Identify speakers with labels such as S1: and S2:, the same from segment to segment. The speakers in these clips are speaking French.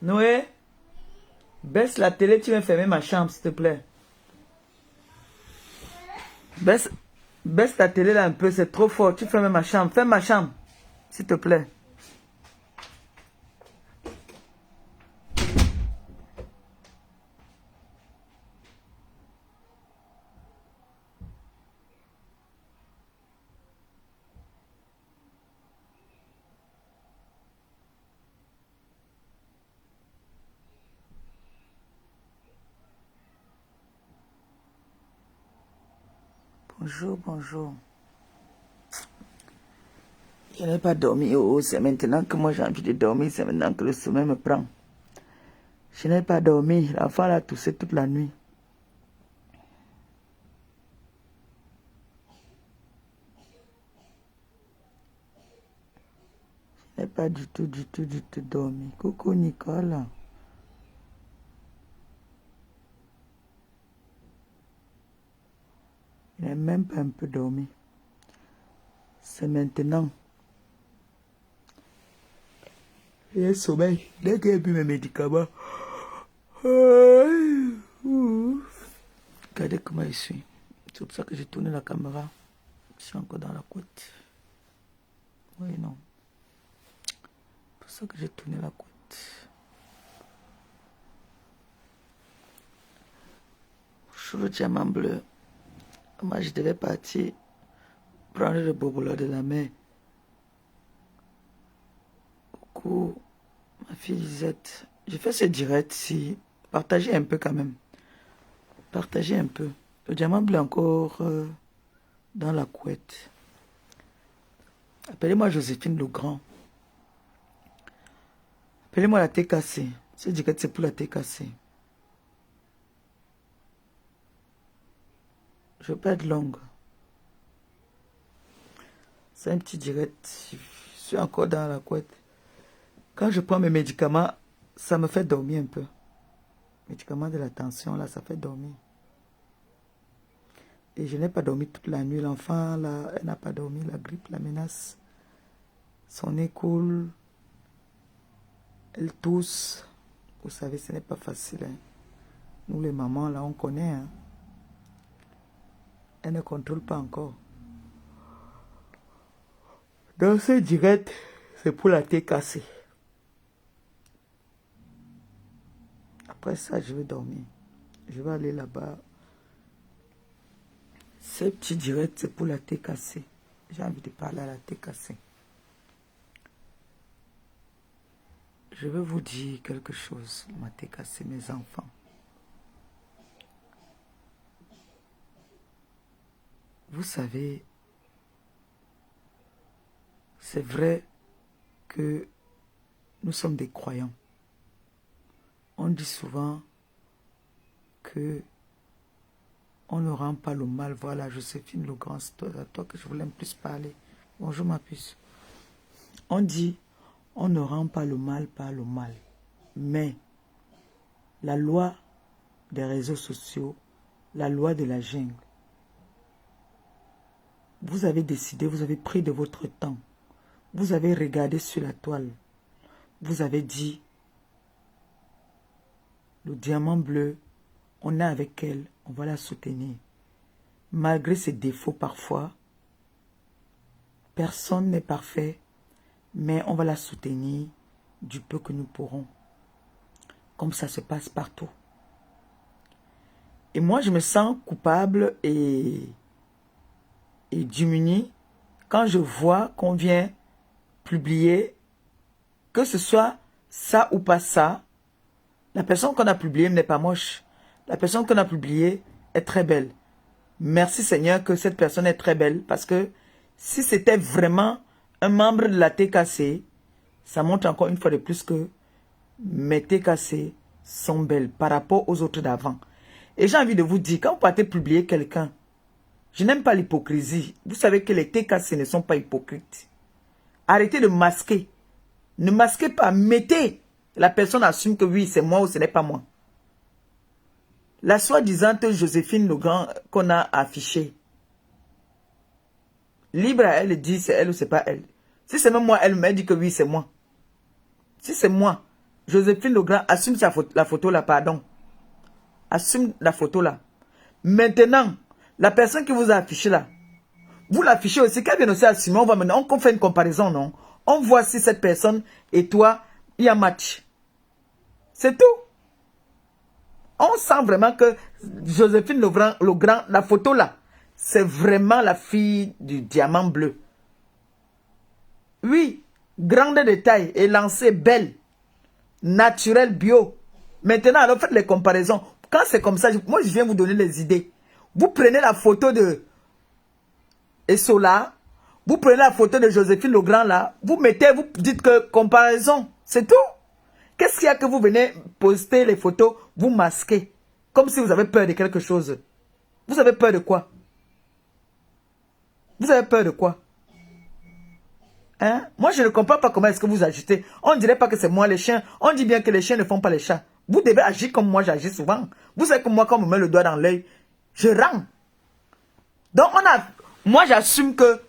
S1: Noé, baisse la télé, tu viens fermer ma chambre, s'il te plaît. Baisse ta télé là un peu, c'est trop fort. Tu fermes ma chambre. Ferme ma chambre, s'il te plaît. Bonjour, bonjour. Je n'ai pas dormi. Oh, c'est maintenant que moi j'ai envie de dormir. C'est maintenant que le sommeil me prend. Je n'ai pas dormi. L'enfant a toussé toute la nuit. Je n'ai pas du tout dormi. Coucou Nicole. Je n'ai même pas un peu dormi. C'est maintenant. J'ai sommeil. Dès que j'ai bu mes médicaments. Regardez comment je suis. C'est pour ça que j'ai tourné la caméra. Je suis encore dans la couette. Oui, non. C'est pour ça que j'ai tourné la couette. Sur le diamant bleu. Moi, je devais partir prendre le bobola de la mer. Coucou, ma fille Lisette. J'ai fait ce direct si. Partagez un peu quand même. Partagez un peu. Le diamant bleu encore dans la couette. Appelez-moi Joséphine Legrand. Appelez-moi la TKC. Ce direct, c'est pour la TKC. Je ne veux pas être longue. C'est un petit direct. Je suis encore dans la couette. Quand je prends mes médicaments, ça me fait dormir un peu. Médicaments de la tension, là, ça fait dormir. Et je n'ai pas dormi toute la nuit. L'enfant, là, elle n'a pas dormi. La grippe la menace. Son nez coule. Elle tousse. Vous savez, ce n'est pas facile. Hein. Nous, les mamans, là, on connaît. Hein. Elle ne contrôle pas encore. Dans ce direct, c'est pour la TKC. Après ça, je vais dormir. Je vais aller là-bas. Ce petit direct, c'est pour la TKC. J'ai envie de parler à la TKC. Je vais vous dire quelque chose, ma TKC, mes enfants. Vous savez, c'est vrai que nous sommes des croyants. On dit souvent que on ne rend pas le mal. Voilà, Joséphine Legrand, c'est à toi que je voulais plus parler. Bonjour ma puce. On dit, on ne rend pas le mal par le mal. Mais la loi des réseaux sociaux, la loi de la jungle, vous avez décidé, vous avez pris de votre temps. Vous avez regardé sur la toile. Vous avez dit, le diamant bleu, on est avec elle, on va la soutenir. Malgré ses défauts parfois, personne n'est parfait, mais on va la soutenir du peu que nous pourrons. Comme ça se passe partout. Et moi, je me sens coupable et diminué quand je vois qu'on vient publier, que ce soit ça ou pas ça, la personne qu'on a publiée n'est pas moche. La personne qu'on a publiée est très belle. Merci Seigneur que cette personne est très belle parce que si c'était vraiment un membre de la TKC, ça montre encore une fois de plus que mes TKC sont belles par rapport aux autres d'avant. Et j'ai envie de vous dire, quand vous partez publier quelqu'un, je n'aime pas l'hypocrisie. Vous savez que les TKC ne sont pas hypocrites. Arrêtez de masquer. Ne masquez pas. Mettez. La personne assume que oui, c'est moi ou ce n'est pas moi. La soi-disant Joséphine Legrand qu'on a affichée. Libre à elle de dire c'est elle ou c'est pas elle. Si c'est même moi, elle me dit que oui, c'est moi. Si c'est moi, Joséphine Legrand, assume la photo là, pardon. Assume la photo là. Maintenant, la personne qui vous a affiché là, vous l'affichez aussi, qu'elle vient aussi assumer, on fait une comparaison, non? On voit si cette personne et toi, il y a match. C'est tout. On sent vraiment que Joséphine Legrand, la photo là, c'est vraiment la fille du diamant bleu. Oui, grande de taille, élancée, belle, naturelle, bio. Maintenant, alors faites les comparaisons. Quand c'est comme ça, moi je viens vous donner les idées. Vous prenez la photo de Essola, vous prenez la photo de Joséphine Legrand là, vous mettez, vous dites que comparaison, c'est tout. Qu'est-ce qu'il y a que vous venez poster les photos, vous masquez, comme si vous avez peur de quelque chose. Vous avez peur de quoi? Vous avez peur de quoi? Hein? Moi, je ne comprends pas comment est-ce que vous agissez. On ne dirait pas que c'est moi les chiens. On dit bien que les chiens ne font pas les chats. Vous devez agir comme moi j'agis souvent. Vous savez que moi, quand on me met le doigt dans l'œil, je rends. Donc, moi, j'assume que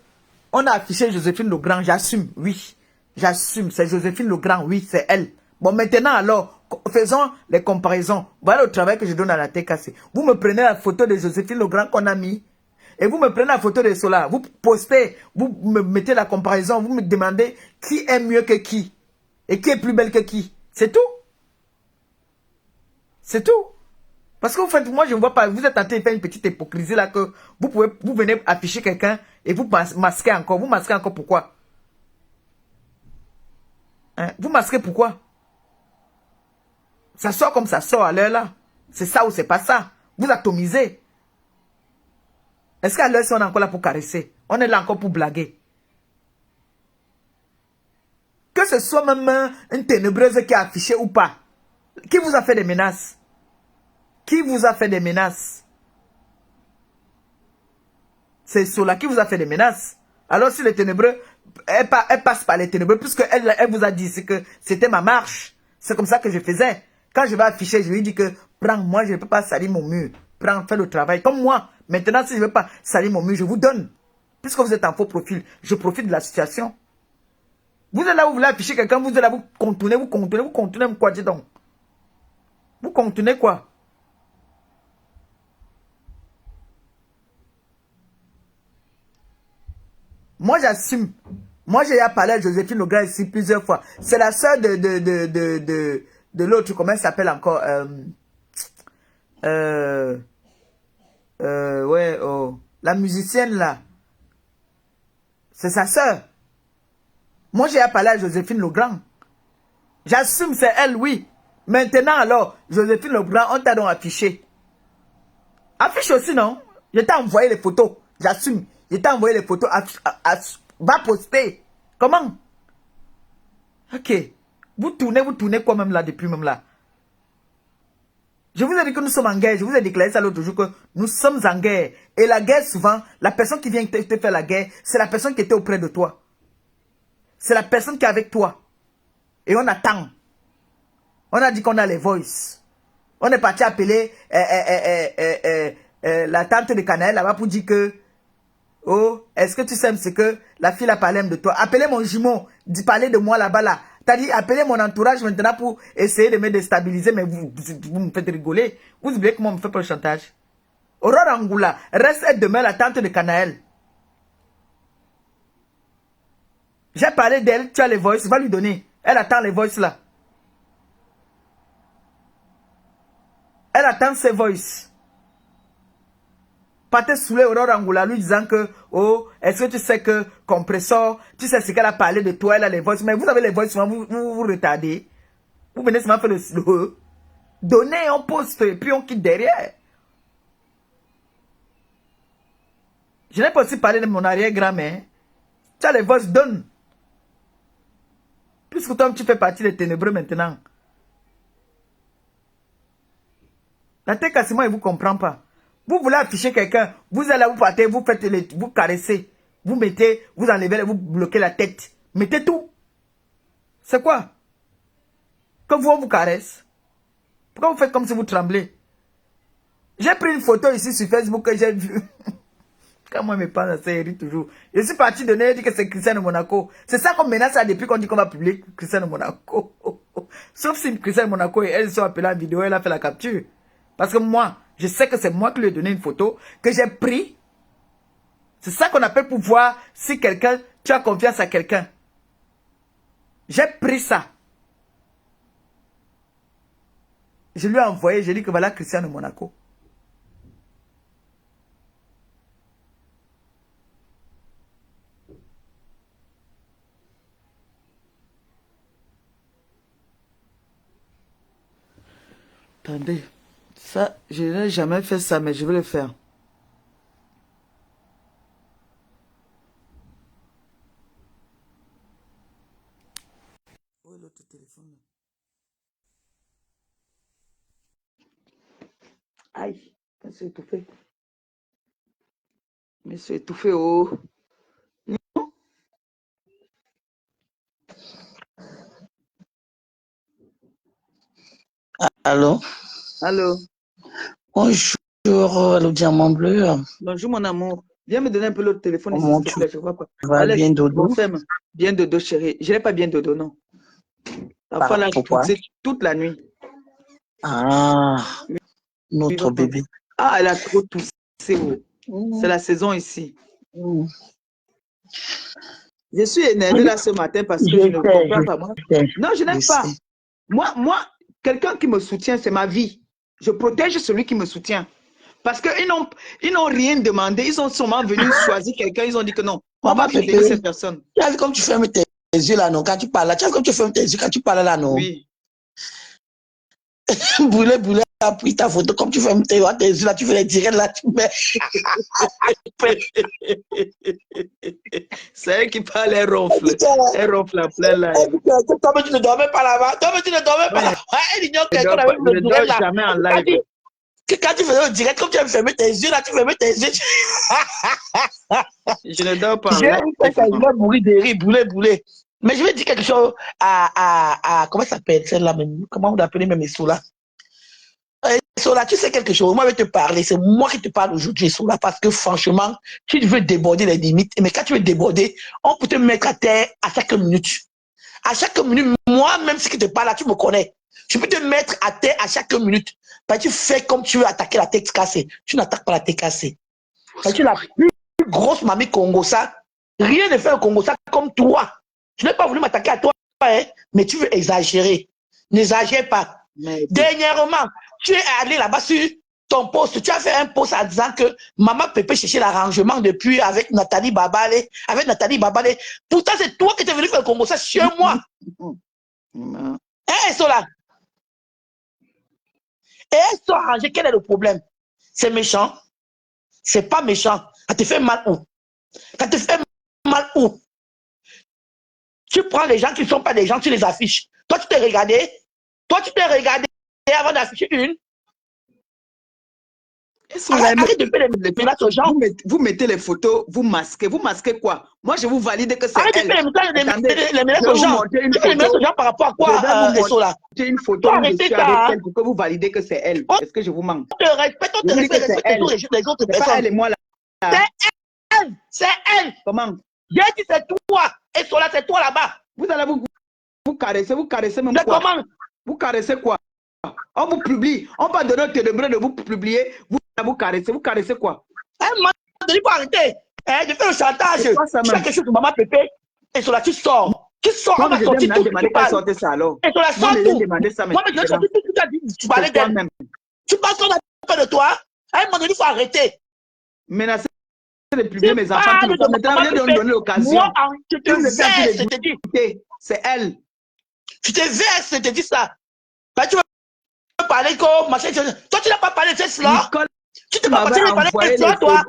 S1: on a affiché Joséphine Legrand. J'assume, oui. J'assume, c'est Joséphine Legrand, oui, c'est elle. Bon, maintenant, alors, faisons les comparaisons. Voilà le travail que je donne à la TKC. Vous me prenez la photo de Joséphine Legrand qu'on a mis. Et vous me prenez la photo de Sola, vous postez, vous me mettez la comparaison, vous me demandez qui est mieux que qui. Et qui est plus belle que qui. C'est tout. C'est tout. Parce que vous faites, moi je ne vois pas, vous êtes en train de faire une petite hypocrisie là que vous venez afficher quelqu'un et vous masquez encore. Vous masquez encore pourquoi? Hein? Vous masquez pourquoi? Ça sort comme ça sort à l'heure là. C'est ça ou c'est pas ça. Vous atomisez. Est-ce qu'à l'heure, on est encore là pour caresser? On est là encore pour blaguer. Que ce soit même une ténébreuse qui a affiché ou pas. Qui vous a fait des menaces? Qui vous a fait des menaces? C'est Sola qui vous a fait des menaces. Alors si les ténébreux, elle passe par les ténébreux, puisque elle vous a dit que c'était ma marche. C'est comme ça que je faisais. Quand je vais afficher, je lui dis que, prends, moi je ne peux pas salir mon mur. Prends, fais le travail. Comme moi. Maintenant, si je ne veux pas salir mon mur, je vous donne. Puisque vous êtes en faux profil, je profite de la situation. Vous êtes là où vous voulez afficher quelqu'un, vous êtes là, vous contournez quoi, dis donc? Vous contournez quoi? Moi, j'assume. Moi, j'ai parlé à Joséphine Legrand ici plusieurs fois. C'est la sœur de l'autre, comment elle s'appelle encore? Ouais, oh, la musicienne là. C'est sa sœur. Moi, j'ai parlé à Joséphine Legrand. J'assume, c'est elle, oui. Maintenant, alors, Joséphine Legrand, on t'a donc affiché. Affiche aussi, non? Je t'ai envoyé les photos. J'assume. Je t'ai envoyé les photos. Va poster. Comment? Ok. Vous tournez quoi même là, depuis même là? Je vous ai dit que nous sommes en guerre. Je vous ai déclaré ça l'autre jour que nous sommes en guerre. Et la guerre, souvent, la personne qui vient te faire la guerre, c'est la personne qui était auprès de toi. C'est la personne qui est avec toi. Et on attend. On a dit qu'on a les voices. On est parti appeler la tante de Canaël là-bas pour dire que, oh, est-ce que tu sais ce que la fille a parlé de toi? Appelez mon jumeau, parlez de moi là-bas là. T'as dit, appelez mon entourage maintenant pour essayer de me déstabiliser, mais vous me faites rigoler. Vous oubliez comment on me fait pour le chantage? Aurore Angoula, reste demain la tante de Canaël. J'ai parlé d'elle, tu as les voices, va lui donner. Elle attend les voices là. Elle attend ses voices. Partez saouler Aurore Angoula lui disant que, oh, est-ce que tu sais que Compressor, tu sais ce qu'elle a parlé de toi, elle a les voices, mais vous avez les voices, vous retardez. Vous venez seulement faire le donnez, on poste, et puis on quitte derrière. Je n'ai pas aussi parlé de mon arrière-grand-mère. Tu as les voices, donne. Puisque toi, tu fais partie des ténébreux maintenant. La tête cassement, il ne vous comprend pas. Vous voulez afficher quelqu'un, vous allez là, vous partez, vous faites vous caressez, vous mettez, vous enlevez, vous bloquez la tête. Mettez tout. C'est quoi? Que vous, on vous caresse. Pourquoi vous faites comme si vous tremblez? J'ai pris une photo ici sur Facebook que j'ai vue. Quand moi, mes parents, ça rit toujours. Je suis parti donner, dit que c'est Christian de Monaco. C'est ça qu'on menace là depuis qu'on dit qu'on va publier Christian de Monaco. Sauf si Christelle Monaco et elles sont appelées en vidéo, elle a fait la capture. Parce que moi, je sais que c'est moi qui lui ai donné une photo que j'ai pris. C'est ça qu'on appelle pour voir si quelqu'un, tu as confiance à quelqu'un. J'ai pris ça. Je lui ai envoyé, j'ai dit que voilà Christiane de Monaco. Attendez, ça, je n'ai jamais fait ça, mais je vais le faire. Où est l'autre téléphone là? Aïe, je me suis étouffé. Je me suis étouffé, oh.
S2: Allô?
S1: Allô?
S2: Bonjour, le diamant bleu.
S1: Bonjour mon amour. Viens me donner un peu l'autre téléphone ici,
S2: Comment
S1: s'il te
S2: tu
S1: plaît, je vois pas.
S2: vas
S1: Allez,
S2: bien, Dodo?
S1: bon femme. Bien dodo, chérie. Je n'ai pas bien dodo, non. Parfois, là,
S2: Pourquoi?
S1: toute la nuit.
S2: Ah,
S1: Oui,
S2: notre
S1: papa.
S2: bébé.
S1: Ah, elle a trop toussé, oh. C'est
S2: Mmh,
S1: la saison ici.
S2: mmh.
S1: Je suis énervée là ce matin parce que je ne comprends pas. Moi. Non, je
S2: Je
S1: n'aime
S2: sais.
S1: pas. Moi, quelqu'un qui me soutient, c'est ma vie. Je protège celui qui me soutient. Parce qu'ils n'ont rien demandé. Ils sont seulement venus choisir quelqu'un. Ils ont dit que non, on va
S2: Maman Pépé,
S1: soutenir cette personne.
S2: tu as vu comme tu fermes tes yeux là, non, quand tu parles là. Tu as vu comme tu fermes tes yeux quand tu parles là, non?
S1: Oui.
S2: Brûlé, a pris ta photo, comme tu fermes tes yeux là, tu fais les directs là, tu mets.
S1: C'est elle qui parle, elle ronfle. Elle ronfle à plein live.
S2: Toi, tu ne dormais pas là-bas. Toi, tu ne dormais pas
S1: Ouais,
S2: là-bas. Elle ignore
S1: je
S2: quelqu'un avec
S1: je
S2: le
S1: ne
S2: direct
S1: dors
S2: là.
S1: jamais en live.
S2: Quand tu faisais le direct, comme tu as fermé tes yeux là, tu fermais tes yeux.
S1: Je ne dors pas en
S2: J'ai
S1: live.
S2: vu que ça, je vais mourir de rire, bouler. Mais je vais dire quelque chose comment ça s'appelle celle-là même? Comment on appelle même Sola? Sola, tu sais quelque chose? Moi, je vais te parler. C'est moi qui te parle aujourd'hui, Sola, parce que franchement, tu veux déborder les limites. Mais quand tu veux déborder, on peut te mettre à terre à chaque minute. À chaque minute, moi, même si je te parle là, tu me connais. Je peux te mettre à terre à chaque minute. Parce que tu fais comme tu veux attaquer la tête cassée. Tu n'attaques pas la tête cassée. Parce que tu es la plus grosse mamie Congo-ça. Rien ne fait au Congo-ça comme toi. Je n'ai pas voulu m'attaquer à toi, hein, mais tu veux exagérer. N'exagère pas.
S1: Mais
S2: Dernièrement, tu es allé là-bas sur ton poste. Tu as fait un post en disant que Maman Pépé cherchait l'arrangement depuis avec Nathalie Babale. Pourtant, c'est toi qui es venu faire le Congo-ça chez moi. Hein, elles sont là. Et elles sont arrangées. Quel est le problème? C'est méchant? C'est pas méchant. Ça te fait mal où? Ça te fait mal où? Tu prends les gens qui ne sont pas des gens, tu les affiches. Toi, tu t'es regardé. Toi, tu t'es regardé avant d'afficher une. Arrête de faire les messages aux gens.
S1: Vous mettez les photos, vous masquez. Vous masquez quoi? Moi, je vous valide que c'est elle.
S2: Arrête de faire les messages aux gens. Tu fais les messages aux gens par rapport à quoi, Sola?
S1: J'ai une photo où je suis avec elle pour que vous validez que c'est elle. Est-ce que je vous manque?
S2: On te respecte, on te respecte les autres personnes.
S1: Pas elle et moi là.
S2: C'est elle. C'est elle.
S1: Comment?
S2: J'ai dit c'est toi. Et Sola, c'est toi là-bas.
S1: Vous allez vous caresser même quoi?
S2: Comment?
S1: Vous caressez quoi? On vous publie. On va donner au télébré de vous publier. Vous caressez quoi?
S2: Il faut arrêter. Je fais le chantage. Tu fais quelque chose de Maman Pépé. Et Sola, tu sors. Tu sors, on va sortir tout.
S1: Tu parles. Ça alors.
S2: Et Sola, sors tout. Moi, je vais sortir tout. Tu parlais d'elle. Tu penses qu'on a peur de toi? À un moment donné, il faut arrêter.
S1: Menacer de publier mes enfants. Maintenant, on donner l'occasion.
S2: Moi, je te verse, je te dis.
S1: C'est elle.
S2: Tu te verses, je te dis ça. Bah, tu veux parler comme machin. Toi, tu n'as pas parlé de cela. Tu t'es pas parlé de cela, toi.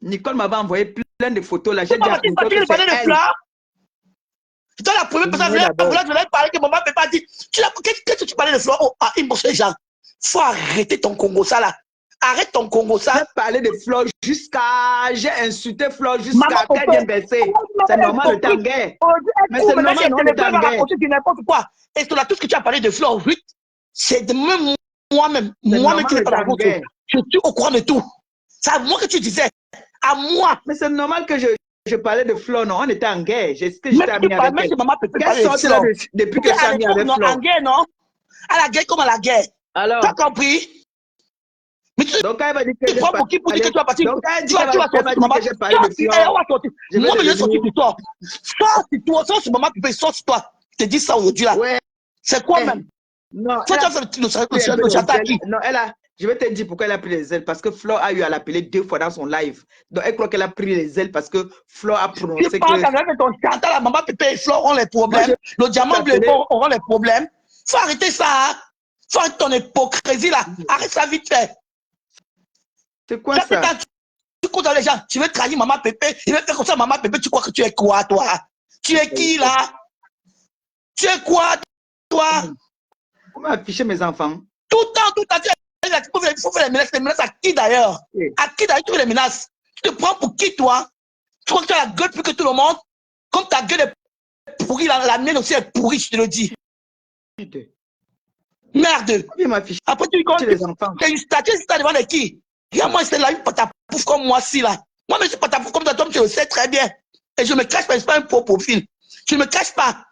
S1: Nicole m'avait envoyé plein de photos là.
S2: J'ai dit à Nicole que c'est elle. Toi, la première personne, je voulais parler que maman ne peut pas dire. Qu'est-ce que tu parlais de Flore? Oh, ah, il me les gens. Faut arrêter ton Congo ça là. Arrête ton Congo ça.
S1: J'ai parlé de Flore j'ai insulté Flore jusqu'à qu'elle vienne baisser. C'est normal le tanguay. Mais c'est normal le tanguay.
S2: N'importe quoi. Et sur tout ce que tu as parlé de Flore, oui, c'est de même moi-même qui n'ai pas la route. Je suis au courant de tout. C'est à moi que tu disais. À moi.
S1: Mais c'est normal que je je parlais de Flo, non, on était en guerre. J'étais
S2: Même
S1: ami avec elle.
S2: maman peut
S1: Qu'elle
S2: parler de
S1: sorte là
S2: Flo.
S1: depuis que je suis ami avec
S2: Non,
S1: Flo.
S2: en guerre, non? À la guerre comme à la guerre.
S1: Alors,
S2: tu as compris? Mais
S1: donc elle va dire que
S2: tu prends pour qui pour dire que tu vas partir.
S1: Donc elle dit
S2: Tu vas sortir sur maman.
S1: que j'ai parlé de Flo.
S2: Moi, je vais sortir sur toi. Sors sur maman, sors sur toi. Je te dis ça aujourd'hui là.
S1: Ouais.
S2: C'est quoi même?
S1: Non,
S2: Toi, tu as fait le chantage qui?
S1: Non, je vais te dire pourquoi elle a pris les ailes. Parce que Flo a eu à l'appeler 2 fois dans son live. Donc elle croit qu'elle a pris les ailes parce que Flo a prononcé que...
S2: Tu penses qu'avec ton chantage, la maman Pépé et Flo ont les problèmes. Le diamant bleu auront les problèmes. Faut arrêter ça. Hein? Faut arrêter ton hypocrisie là. Arrête ça vite fait.
S1: C'est quoi ça?
S2: Tu comptes dans les gens, tu veux trahir maman Pépé, il veut faire comme ça, maman Pépé, tu crois que tu es quoi, toi? Tu es qui, là? Tu es quoi, toi?
S1: Comment afficher mes enfants?
S2: Tout le temps, il faut faire les menaces à qui d'ailleurs? À qui d'ailleurs tu fais les menaces? Tu te prends pour qui, toi? Tu crois que tu as la gueule plus que tout le monde? Comme ta gueule est pourrie, la mienne aussi est pourrie, je te le dis. Merde! Après, tu dis quoi? Tu es une statue devant les qui? Regarde-moi, c'est là une patapouf comme moi, si là. Moi, je suis patapouf comme toi, tu le sais très bien. Et je ne me cache pas, je ne suis pas un faux profil. Je ne me cache pas.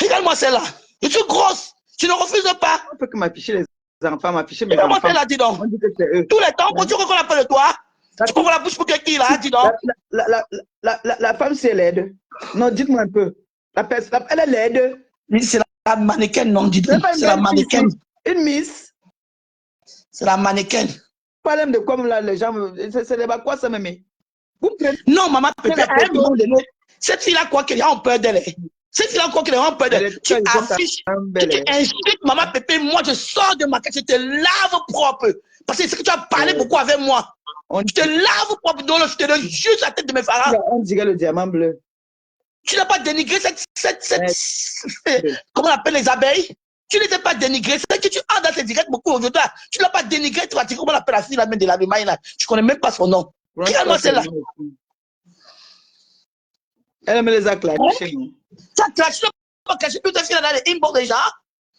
S2: Regarde-moi celle-là. Je suis grosse. Tu ne refuses pas.
S1: On peut que m'afficher les enfants, m'afficher mes enfants.
S2: Regarde-moi celle-là, dis donc. Tous les temps, quand tu crois qu'on appelle de toi, tu prends la bouche pour qui là, dis donc.
S1: La femme, c'est laide. Non, dites-moi un peu. Elle est laide.
S2: C'est la mannequin, non, dis-donc. C'est la mannequin.
S1: Une miss.
S2: C'est la mannequin.
S1: Parlez de quoi là, les gens. C'est pas quoi ça, mémé?
S2: Non, maman, peut-être à un moment donné, cette fille-là, quoi qu'elle a, on peur d'elle. Cette fille-là, quoi qu'elle a, on peur d'elle. Tu affiches, tu insultes maman Pépé, moi, je sors de ma cage, je te lave propre. Parce que c'est que tu as parlé beaucoup avec moi. Je te lave propre, donc je te donne juste la tête de mes parents.
S1: On dirait le diamant bleu.
S2: Tu n'as pas dénigré comment on appelle les abeilles? Tu ne les as pas dénigré. C'est que tu as dans tes directs beaucoup aujourd'hui. Tu ne l'as pas dénigré, tu vas dire comment on appelle la fille la main de la maille là. Tu ne connais même pas son nom. Regarde-moi celle-là.
S1: Elle me les a clashés.
S2: Tu as clashé, tu n'as pas clashé toutes les filles dans les inbox déjà.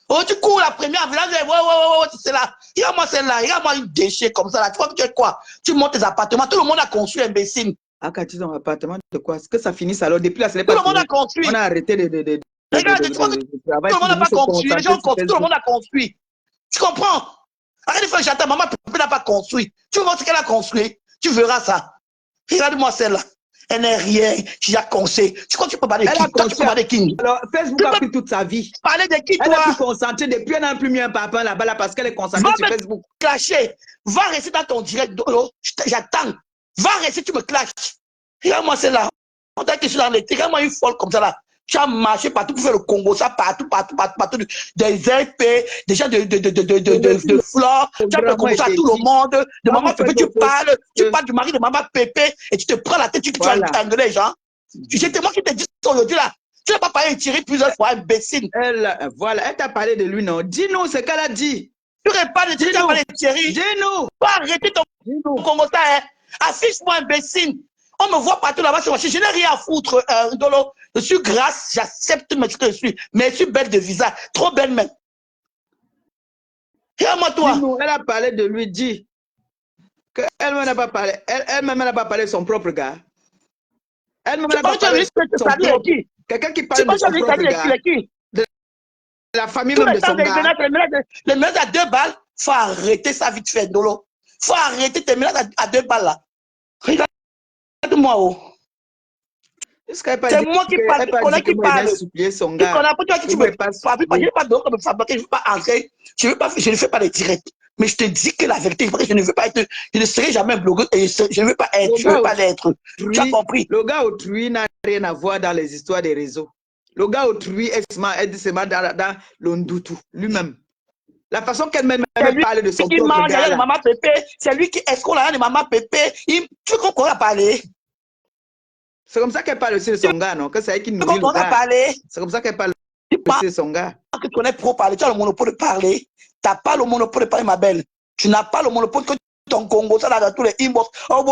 S2: Oh, tu cours la première, ouais, c'est là. Regarde-moi celle-là, regarde-moi une déchet comme ça là. Tu crois que tu es quoi? Tu montes tes appartements, tout le monde a construit, imbécile.
S1: Ah, quand tu es dans un appartement de quoi? Est-ce que ça finisse alors? Depuis là, ce n'est pas.
S2: Tout le monde a construit.
S1: On a arrêté de
S2: regarde, tu vois que tout le monde n'a pas construit. Les gens construisent, tout le monde a construit. Tu comprends? Arrête de faire le chantage, maman n'a pas construit. Tu vois ce qu'elle a construit? Tu verras ça. Regarde-moi celle-là. Elle n'est rien, j'ai conseillé. Tu crois que tu peux parler de qui? Toi, tu peux parler de qui?
S1: Alors, Facebook a pris toute sa vie.
S2: Parler de qui, toi?
S1: Elle a pu concentrer depuis, elle n'a plus mis un papa là-bas là, parce qu'elle est concentrée sur Facebook.
S2: Va me clasher. Va rester dans ton direct. J'attends. Va rester, tu me clashes. Regarde-moi celle-là. On t'a que je suis dans les... Regarde-moi une folle comme ça là. Tu as marché partout pour faire le Congo, ça partout, des RP, des gens de flore, tu as fait comme ça à tout le monde, de maman Pépé, tu parles du mari de maman Pépé, et tu te prends la tête, tu vas engueuler les gens. C'est moi qui te dis ça aujourd'hui là. Tu n'as pas parlé de Thierry plusieurs fois, imbécile.
S1: Voilà, elle t'a parlé de lui, non? Dis-nous ce qu'elle a dit.
S2: Tu n'aurais pas de Thierry, tu as parlé de Thierry.
S1: Dis-nous.
S2: Pas arrêter ton Congo, ça, hein. Affiche-moi, imbécile. On me voit partout là-bas, je n'ai rien à foutre, Dolo. Je suis grasse, j'accepte ce que je suis. Mais je suis belle de visage, trop belle même. Regarde-moi toi.
S1: Elle a parlé de lui, dit qu'elle-même n'a pas parlé. Elle-même n'a pas parlé de son propre gars. Elle-même n'a pas parlé de son propre gars. Quelqu'un qui parle de son propre gars. De la famille même de son gars.
S2: Les menaces à 2 balles, faut arrêter ça vite fait, Dolo. Faut arrêter tes menaces à 2 balles là. Regarde-moi, oh. C'est moi qui parle, qui parle.
S1: Son gars.
S2: Je ne fais pas les directs. Mais je te dis que la vérité, je ne veux pas être, je ne serai jamais blogueur et je ne veux pas être, je ne veux pas l'être. Tu as compris?
S1: Le gars autrui n'a rien à voir dans les histoires des réseaux. Le gars autrui est seulement dans l'Ondutu, lui-même. La façon qu'elle-même parle de son propre gars.
S2: C'est lui qui escroque la de maman Pépé. Tu comprends qu'on a parlé?
S1: C'est comme ça qu'elle parle aussi de son gars, non? Que c'est elle qui nous dit le gars. C'est comme ça qu'elle parle aussi de son gars.
S2: Tu connais pro parler, tu as le monopole de parler. Tu n'as pas le monopole de parler, ma belle. Tu n'as pas le monopole que ton Congo, ça dans tous les inbox. Oh,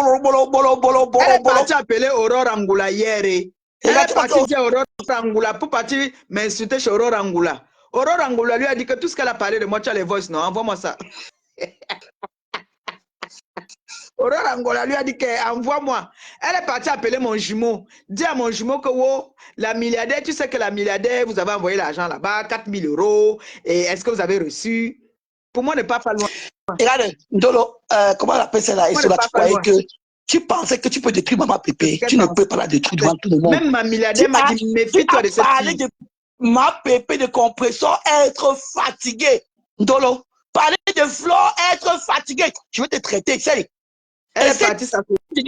S1: elle est partie appeler Aurore Angoula hier. Elle est partie dire Aurore Angoula pour partir m'insulter chez Aurore Angoula. Aurore Angoula lui a dit que tout ce qu'elle a parlé de moi, tu as les voices, non? Envoie-moi ça. Aurore Angola lui a dit qu'envoie-moi. Elle est partie appeler mon jumeau. Dis à mon jumeau que oh, la milliardaire, tu sais que la milliardaire, vous avez envoyé l'argent là-bas, 4 000 euros. Et est-ce que vous avez reçu? Pour moi, ne pas loin.
S2: Et regarde, Ndolo, comment on appelle ça là? Et cela, tu croyais que tu pensais que tu peux détruire Maman Pépé. Tu ne peux pas la détruire devant tout le monde.
S1: Même ma milliardaire m'a dit, méfie-toi de cette fille.
S2: De Maman Pépé de compresseur, être fatigué. Ndolo, parler de Flore, être fatigué. Je vais te traiter, c'est.
S1: Elle est partie sa photo. Je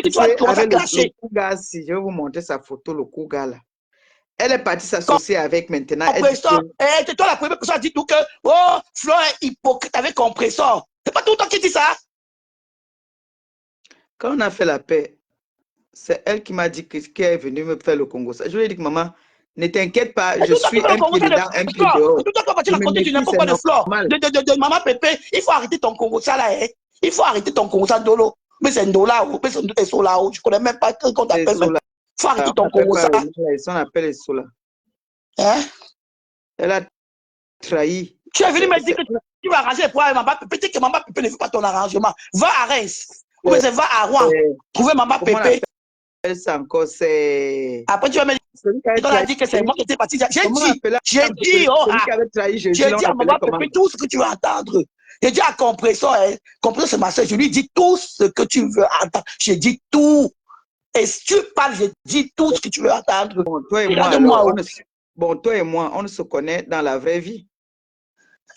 S1: vais vous montrer sa photo, le Kouga là. Elle est partie s'associer avec maintenant.
S2: Compresseur. C'est toi la première personne qui dit tout que oh, Flore est hypocrite avec compresseur. C'est pas tout le temps qui dit ça.
S1: Quand on a fait la paix, c'est elle qui m'a dit qu'elle est venue me faire le Congo. Je lui ai dit que maman, ne t'inquiète pas, je suis un pied dedans, un pied dehors.
S2: Tout le temps, tu racontes n'importe quoi de Flore, de Maman Pépé. Il faut arrêter ton Congo ça là. Il faut arrêter ton Congo ça Dolo. Mais c'est Ndola ou c'est Sola ou je connais même pas qu'on t'appelle. Il faut arrêter ton Congo ça.
S1: On appelle Sola.
S2: Hein?
S1: Elle a trahi.
S2: Tu es venu me dire que tu vas arranger les problèmes avec Maman Pépé. Peut-être que Maman Pépé ne fait pas ton arrangement. Va à Reims. Ou bien va à Rouen. Trouver Maman Pépé.
S1: Ça encore, c'est...
S2: Après, tu vas me dire, on a dit que c'est moi qui étais parti. J'ai dit, à Maman Pépé tout ce que tu veux entendre. J'ai dit à Compresseur, Compresseur c'est ma soeur, je lui dis tout ce que tu veux entendre. J'ai dit tout. Et si tu parles, je dis tout ce que tu veux entendre.
S1: Bon, toi et moi, on se connaît dans la vraie vie.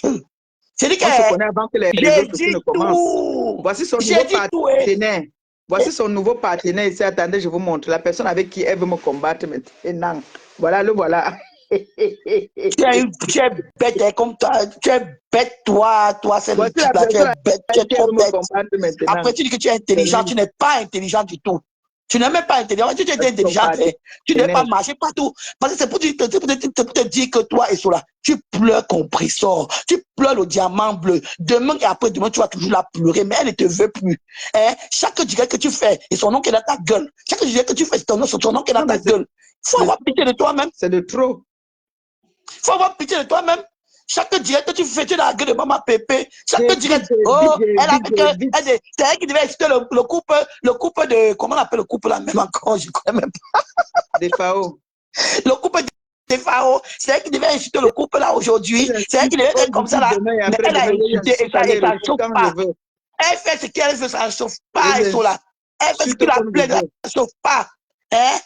S2: C'est dit que
S1: on se connaît avant que les réseaux sociaux ne commencent. Voici son nouveau partenaire. Voici son nouveau partenaire ici. Attendez, je vous montre. La personne avec qui elle veut me combattre maintenant. Voilà, le voilà.
S2: Tu es bête comme toi. Tu es bête, toi, c'est le type là. Tu es bête, tu es trop bête. Après, tu dis que tu es intelligent. Tu n'es pas intelligent du tout. Tu n'es même pas intelligent. Tu es intelligent. Tu ne peux pas marcher partout. Parce que c'est pour te dire que toi et cela, tu pleures compresseur. Tu pleures le diamant bleu. Demain et après demain, tu vas toujours la pleurer, mais elle ne te veut plus. Hein? Chaque direct que tu fais, et son nom qui est dans ta gueule. Chaque direct que tu fais, c'est son nom qui est dans ta gueule. Il faut avoir pitié de toi-même.
S1: C'est de trop.
S2: Il faut avoir pitié de toi-même. Chaque direct que tu fais, tu es dans la gueule de Maman Pépé. Chaque direct, oh, c'est elle qui devait exciter le couple de, comment on appelle le couple là même encore, je ne connais même pas.
S1: Des FAO.
S2: Le couple des FAO, c'est elle qui devait inciter le couple là aujourd'hui. C'est elle qui devait être comme ça là. Mais elle a incité et ça ne chauffe pas. Elle fait ce qu'elle veut, ça ne chauffe pas, et là. Elle fait ce qu'il a plaît, ça ne chauffe pas. Hein?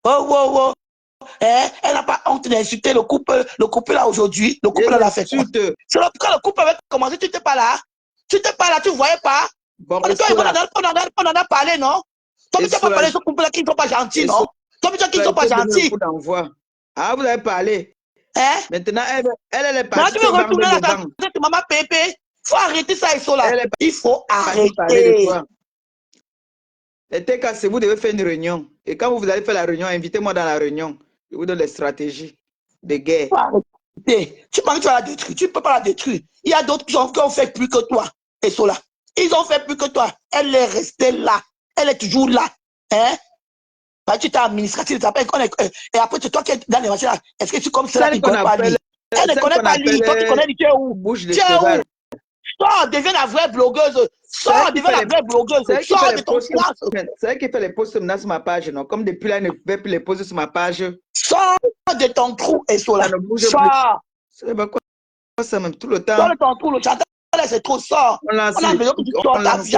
S2: Oh. Elle n'a pas honte d'insulter le couple là aujourd'hui. Le couple là l'a fait. C'est pourquoi le couple avait commencé. Tu n'étais pas là. Tu ne voyais pas. Bon, on en a parlé, non? Toi, tu n'as pas parlé de ce couple là qui ne sont pas gentils, non? Toi, tu qui ne sont pas gentils.
S1: Ah, vous avez parlé.
S2: Hein?
S1: Maintenant, elle est partie.
S2: Tu veux retourner à ta Maman Pépé. Il faut arrêter ça, là. Il faut arrêter.
S1: Les TKC, vous devez faire une réunion. Et quand vous allez faire la réunion, invitez-moi dans la réunion. Je vous donne les stratégies de guerre.
S2: Tu penses que tu vas la détruire. Tu ne peux pas la détruire. Il y a d'autres qui ont fait plus que toi. Et cela. Ils ont fait plus que toi. Elle est restée là. Elle est toujours là. Hein? Tu es administratif. Et après, c'est toi qui es dans les machines. Est-ce que tu comme cela qui ne connaît pas lui? Elle ne connaît pas lui. Toi, tu connais lui. Tu es où? Tu es où? Sors, deviens la vraie blogueuse. Sors, deviens la vraie blogueuse. Sors de ton silence.
S1: C'est elle qui fait les posts sur ma page, non? Comme depuis là, elle ne fait plus les posts sur ma page.
S2: Sors de ton trou et Sola. Sors.
S1: C'est quoi ça même tout le temps?
S2: Sors de ton trou, le chanteur, c'est trop sort.
S1: On a besoin que tu sors ta vie.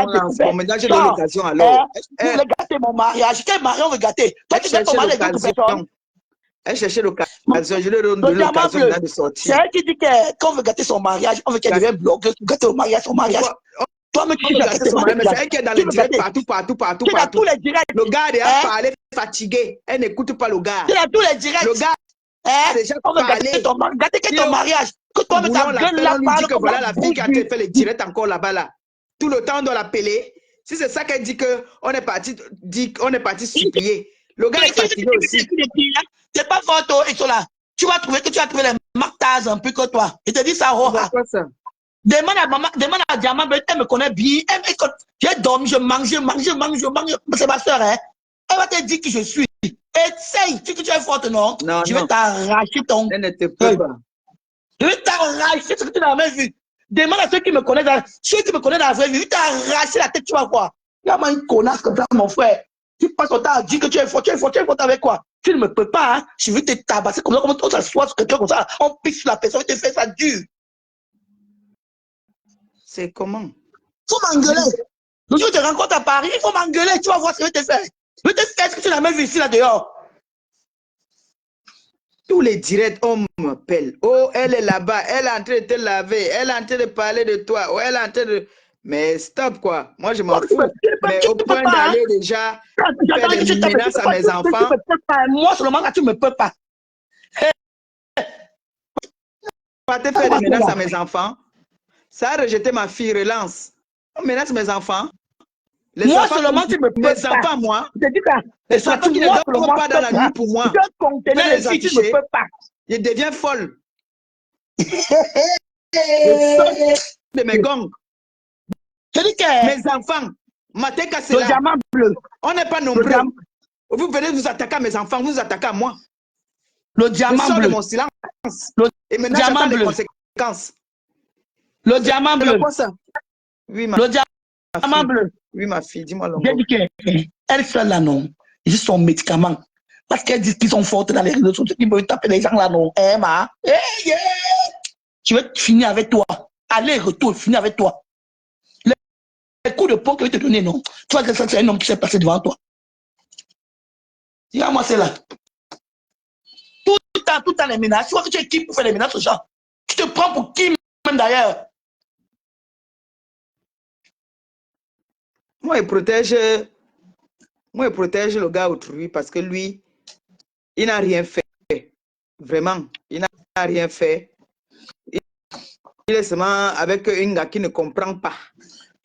S1: J'ai donné l'occasion alors.
S2: Vous voulez gâter mon mariage. Quel mariage on veut gâter? Toi, tu fais ton mariage avec d'autres personnes.
S1: Elle cherchait l'occasion, je lui ai donné l'occasion de sortir.
S2: C'est elle qui dit qu'on veut gâter son mariage, on veut qu'elle devienne blogueuse pour gâter son mariage. Toi, mais tu dis gâter son mariage.
S1: Mais c'est elle qui est dans les directs partout.
S2: Tu as tous les directs.
S1: Le gars a parlé fatigué. Elle n'écoute pas le gars.
S2: Tu as tous les directs.
S1: Le gars a déjà parlé.
S2: Gâter ton mariage. Que toi, mais ta gueule là parle.
S1: Que voilà la fille qui a fait les directs encore là-bas là. Tout le temps on doit l'appeler. Si c'est ça qu'elle dit qu'on est parti supplier. Le gars est fatigué aussi.
S2: C'est pas fort, et là. Tu vas trouver les martages un peu que toi. Je te dis ça,
S1: ça.
S2: Demande à maman, demande à Diamant, elle me connaît bien. J'ai dormi, je mange. C'est ma soeur, hein. Elle va te dire qui je suis. Essaye, tu es forte, non?
S1: Non,
S2: je vais t'arracher ton.
S1: Elle ne te peut pas.
S2: Je vais t'arracher ce que tu n'as jamais vu. Demande à ceux qui me connaissent dans la vraie vie. Je vais t'arracher la tête, tu vas voir. Il y a une connasse comme ça, mon frère. Tu passes ton temps à dire que tu es fort, tu es fort, tu es fort avec quoi? Tu ne me peux pas, hein? Je veux te tabasser comme ça, comment on s'assoit sur quelqu'un comme ça, on pique sur la personne, et te fait ça dur.
S1: C'est comment?
S2: Il faut m'engueuler. Le jour où je te rencontre à Paris, il faut m'engueuler, tu vas voir ce que je vais te faire. Je vais te faire ce que tu n'as même vu ici, là, dehors.
S1: Tous les directs, on m'appelle. Oh, elle est là-bas, elle est en train de te laver, elle est en train de parler de toi, oh, elle est en train de... Mais stop, quoi. Moi, je m'en fous. Mais au point d'aller déjà faire des menaces à mes enfants.
S2: Moi, seulement, là, tu ne me peux pas.
S1: Pas te faire des menaces à mes enfants. Ça a rejeté ma fille, relance. On menace mes enfants. Les
S2: moi
S1: enfants,
S2: seulement, tu me peux
S1: mes
S2: pas.
S1: enfants, moi.
S2: Je te dis ça.
S1: Les enfants qui ne dorment pas dans la nuit pour moi.
S2: Je contenais les filles, tu ne me peux pas.
S1: Je deviens folle. De mes gongs.
S2: Je dis que
S1: mes enfants, Maté Kassela,
S2: le diamant bleu.
S1: On n'est pas nombreux. Vous venez vous attaquer à mes enfants, vous attaquez à moi.
S2: Le diamant
S1: je sors
S2: bleu.
S1: De mon silence. Et maintenant,
S2: diamant bleu.
S1: Les conséquences.
S2: Le diamant bleu.
S1: Quoi, ça? Oui,
S2: le diamant bleu.
S1: Oui, ma fille, dis-moi l'angle.
S2: J'ai dit qu'elle fait là, non. C'est son médicament. Parce qu'elle dit qu'ils sont fortes dans les réseaux sociaux, qu'ils veulent taper les gens là, non. Ma. Yeah. Je vais finir avec toi. Allez, retour, finir avec toi. Les coups de poing que je vais te donner, non. Tu vois que ça, c'est un homme qui s'est passé devant toi. Regarde-moi, c'est là. Tout le temps les menaces. Tu vois que tu es qui pour faire les menaces aux gens? Tu te prends pour qui, même d'ailleurs?
S1: Moi, il protège le gars autrui parce que lui, il n'a rien fait. Vraiment, il n'a rien fait. Il est seulement avec une gars qui ne comprend pas.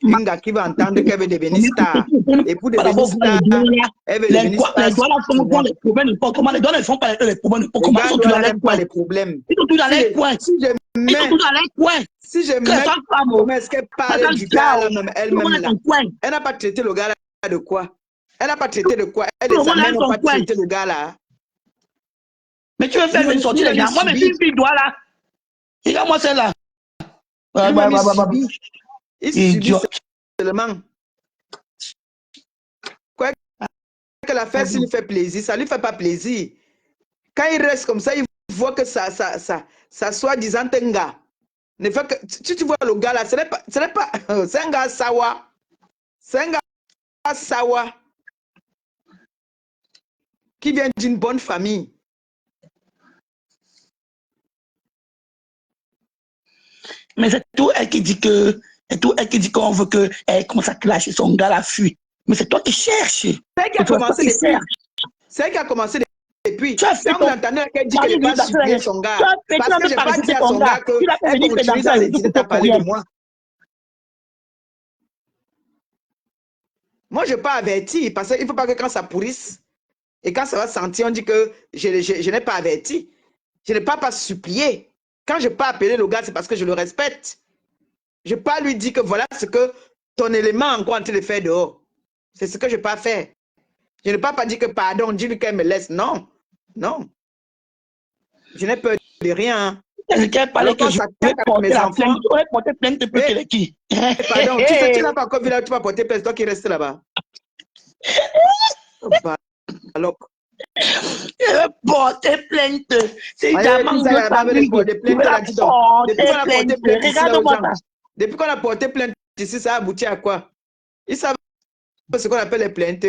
S1: Une gars qui va entendre qu'elle veut devenir star. Et pour devenir star, elle veut devenir star.
S2: Les doigts là font les problèmes n'importe comment. Les doigts ne font pas les problèmes n'importe comment.
S1: Ils sont tous dans les coins. Les problèmes.
S2: Ils sont tous dans les coins. Ils sont tous dans les coins.
S1: Si je mets comment est-ce qu'elle parle du gars elle-même là. Elle n'a pas traité le gars là de quoi? Elle n'a pas traité de quoi? Elle n'a pas traité le gars là.
S2: Mais tu veux faire une sortie les gars. Moi, mais si une fille doit là. Regarde-moi celle-là.
S1: Il subit seulement. Quoi que la fête, s'il lui fait plaisir, ça ne lui fait pas plaisir. Quand il reste comme ça, il voit que ça soit disant un gars. Ne fait que, tu vois le gars là, ce n'est pas, c'est un gars sawa. C'est un gars sawa. Qui vient d'une bonne famille.
S2: Mais c'est tout elle qui dit que, c'est tout elle qui dit qu'on veut que elle commence à clasher son gars la fuit. Mais c'est toi qui cherches.
S1: C'est elle qui a commencé depuis. C'est elle qui a commencé depuis.
S2: Tu as fait
S1: quand vous entendez qu'elle dit qu'elle n'est pas supplier son gars. Parce que je n'ai pas dit à son gars qu'elle continue dans les idées à parler de moi. Moi, je n'ai pas averti. Parce qu'il ne faut pas que quand ça pourrisse, et quand ça va sentir, on dit que je n'ai pas averti. Je n'ai pas supplié. Quand je n'ai pas appelé le gars, c'est parce que je le respecte. Je n'ai pas lui dit que voilà ce que ton élément est encore en train de faire dehors. C'est ce que je n'ai pas fait. Je n'ai pas dit que pardon, dis-lui qu'elle me laisse. Non. Non. Je n'ai peur de rien.
S2: Elle parlait que je vais porter la plainte. Tu aurais porté plainte depuis qu'elle est qui?
S1: Pardon, tu n'as pas encore vu là, tu vas porter plainte, toi qui restes là-bas. Alors.
S2: Je vais porter plainte. C'est
S1: diamant de famille. Depuis qu'on a porté plainte ici, ça a abouti à quoi? Ils savent ce qu'on appelle les plaintes.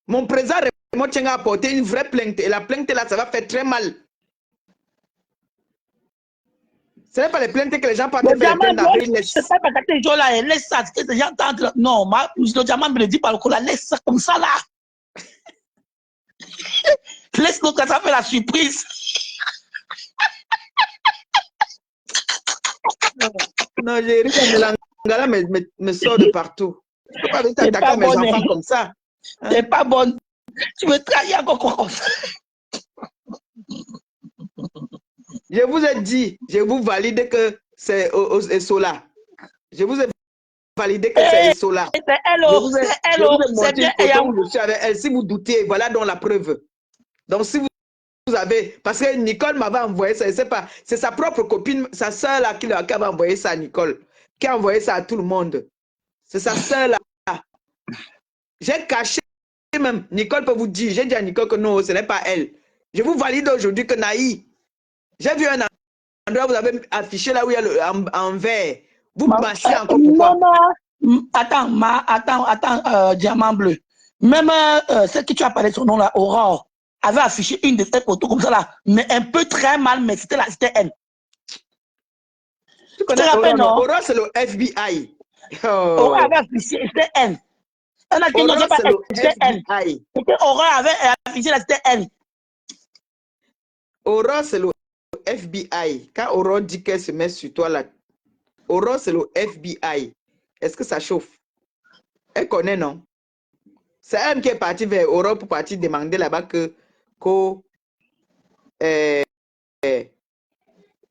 S1: Mon président Raymond Tchenga a porté une vraie plainte. Et la plainte là, ça va faire très mal. Ce n'est pas les plaintes que les gens partent faire.
S2: C'est pas parce que les gens là, laisse ça. Les gens entendent. Non, le diamant me le dit par le coup là, laisse ça comme ça là. Laisse l'autre, ça fait la surprise.
S1: Non, j'ai ri que Langala me sort de partout. Je ne peux pas venir t'attaquer mes enfants comme ça.
S2: C'est pas bon. Tu veux trahir encore comme ça.
S1: Je vous ai dit, je vous valide que c'est Sola. Je vous ai validé que c'est Sola.
S2: C'est hello, c'est hello, c'est bien.
S1: Si vous doutez, voilà donc la preuve. Donc si vous avez, parce que Nicole m'avait envoyé ça, c'est sa propre copine, sa soeur là qui avait envoyé ça à Nicole, qui a envoyé ça à tout le monde. C'est sa soeur là.
S3: J'ai caché même. Nicole peut vous dire. J'ai dit à Nicole que non, ce n'est pas elle. Je vous valide aujourd'hui que Naï, j'ai vu un endroit où vous avez affiché là où il y a le en vert. Vous massiez encore pourquoi?
S2: Attends, Diamant Bleu. Même celle que tu as parlé son nom là, Aurore, avait affiché une de ces photos comme ça là, mais un peu très mal, mais c'était elle.
S3: Tu connais
S2: rappelles, non?
S3: Aurore, c'est le FBI. Oh.
S2: Aurore avait affiché, c'était elle.
S3: Aurore, c'est le FBI.
S2: Aurore avait affiché là, c'était elle.
S3: Aurore, c'est le FBI. Quand Aurore dit qu'elle se met sur toi là, Aurore, c'est le FBI. Est-ce que ça chauffe? Elle connaît, non? C'est elle qui est partie vers Aurore pour partir demander là-bas que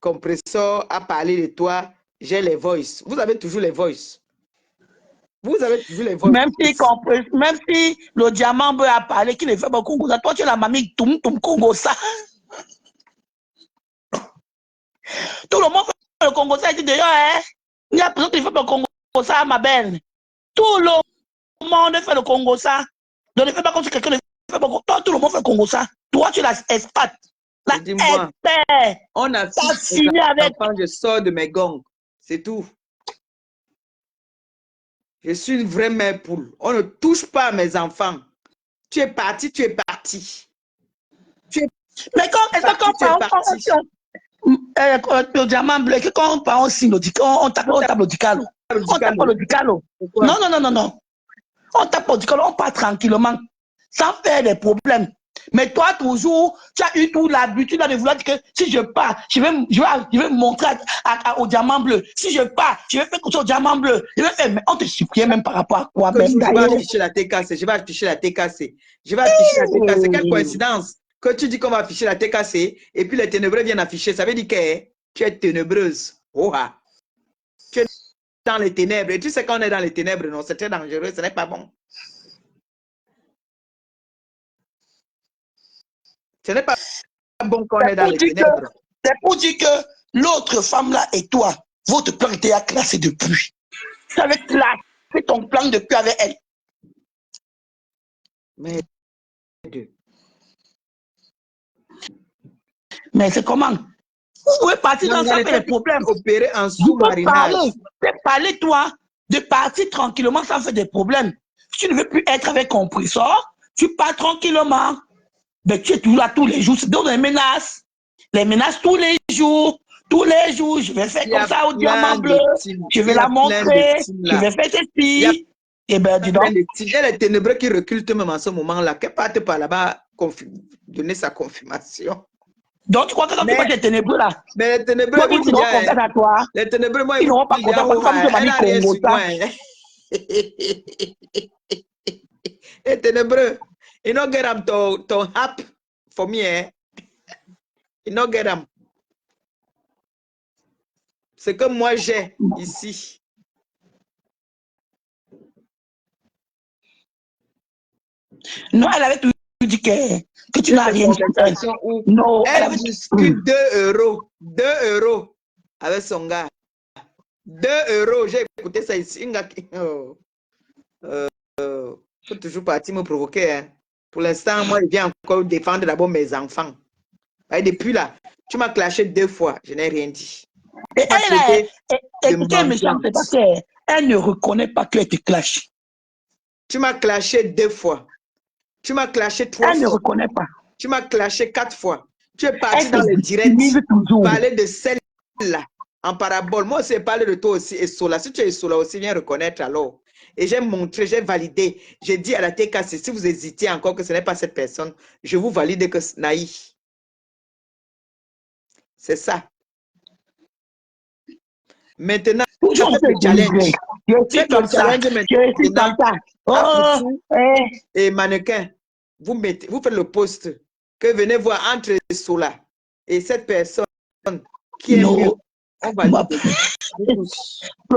S3: Compressor a parlé de toi. J'ai les voices. Vous avez toujours les voices. Vous avez toujours les voices.
S2: Même si le Diamant Bleu a parlé qu'il ne fait pas Congo, toi tu es la mamie Toum Congo ça. Tout le monde fait le Congo ça, il dit d'ailleurs, hein? Il y a personne qui fait le Congo ça, ma belle. Tout le monde fait le Congo ça. Donc ne fais pas comme si quelqu'un ne fait pas. Toi, tout le monde fait le Congo ça. Toi, tu es la expat. La expert.
S3: On a fini avec. Je sors de mes gongs. C'est tout. Je suis une vraie mère poule. On ne touche pas à mes enfants. Tu es parti, tu es parti.
S2: Mais quand le Diamant Bleu, quand on parle aussi, on tape le dicalo. On tape le dicalo. Non. On tape le dicalo, on part tranquillement, sans faire des problèmes. Mais toi, toujours, tu as eu toute l'habitude de vouloir dire que si je pars, je vais montrer au Diamant Bleu. Si je pars, je vais faire quelque chose au Diamant Bleu. Je vais faire, mais on te suppliait même par rapport à quoi même.
S3: Je vais afficher la TKC. Je vais afficher la TKC. Quelle coïncidence que tu dis qu'on va afficher la TKC et puis les ténébreux viennent afficher. Ça veut dire que tu es ténébreuse. Oha. Tu es dans les ténèbres. Et tu sais qu'on est dans les ténèbres, non? C'est très dangereux. Ce n'est pas bon. Ce n'est pas bon qu'on est dans les ténèbres.
S2: C'est pour dire que l'autre femme là et toi, votre plan était à classer depuis. Tu avais classé ton plan depuis avec elle. Mais c'est comment? Vous pouvez partir dans ça, faire des problèmes.
S3: Opérer en sous-marinage.
S2: Vous pouvez parler, toi, de partir tranquillement sans faire des problèmes. Si tu ne veux plus être avec Compressor, tu pars tranquillement. Mais tu es toujours là tous les jours. C'est donc les menaces. Les menaces tous les jours. Tous les jours, je vais faire comme ça au Diamant Bleu. Je vais la montrer. Je vais faire ceci. Et bien, dis donc.
S3: Il y a les ténébreux qui reculent même en ce moment-là. Qu'elle parte par là-bas donner sa confirmation.
S2: Donc, tu crois que quand tu passes les ténébreux là,
S3: mais les ténébreux,
S2: ils n'auront pas confiance à toi.
S3: Les ténébreux, moi,
S2: ils n'auront pas confiance à toi.
S3: Les ténébreux, you don't get them to hap for me, eh? You don't get them. Ce que moi j'ai ici.
S2: Non, elle avait tout dit que tu n'as rien dit.
S3: Non, elle discute 2 euros. 2 euros avec son gars. 2 euros. J'ai écouté ça ici. Faut toujours partir me provoquer. Hein. Pour l'instant, moi, je viens encore défendre d'abord mes enfants. Et depuis là, tu m'as clashé 2 fois. Je n'ai rien dit.
S2: Et écoutez, méchante, c'est parce qu'elle ne reconnaît pas qu'elle te clash.
S3: Tu m'as clashé 2 fois. Tu m'as clashé 3 fois.
S2: Elle ne reconnaît pas.
S3: Tu m'as clashé 4 fois. Tu es parti dans le direct. Parler de celle-là en parabole. Moi aussi, j'ai parlé de toi aussi. Et Sola. Si tu es Sola aussi, viens reconnaître alors. Et j'ai montré, j'ai validé. J'ai dit à la TKC, si vous hésitez encore que ce n'est pas cette personne, je vous valide que c'est Naï. C'est ça. Maintenant, tu as fait le challenge. Faites le challenge maintenant. Et mannequin, vous faites le post que venez voir entre Sola et cette personne qui est mieux. On va
S2: le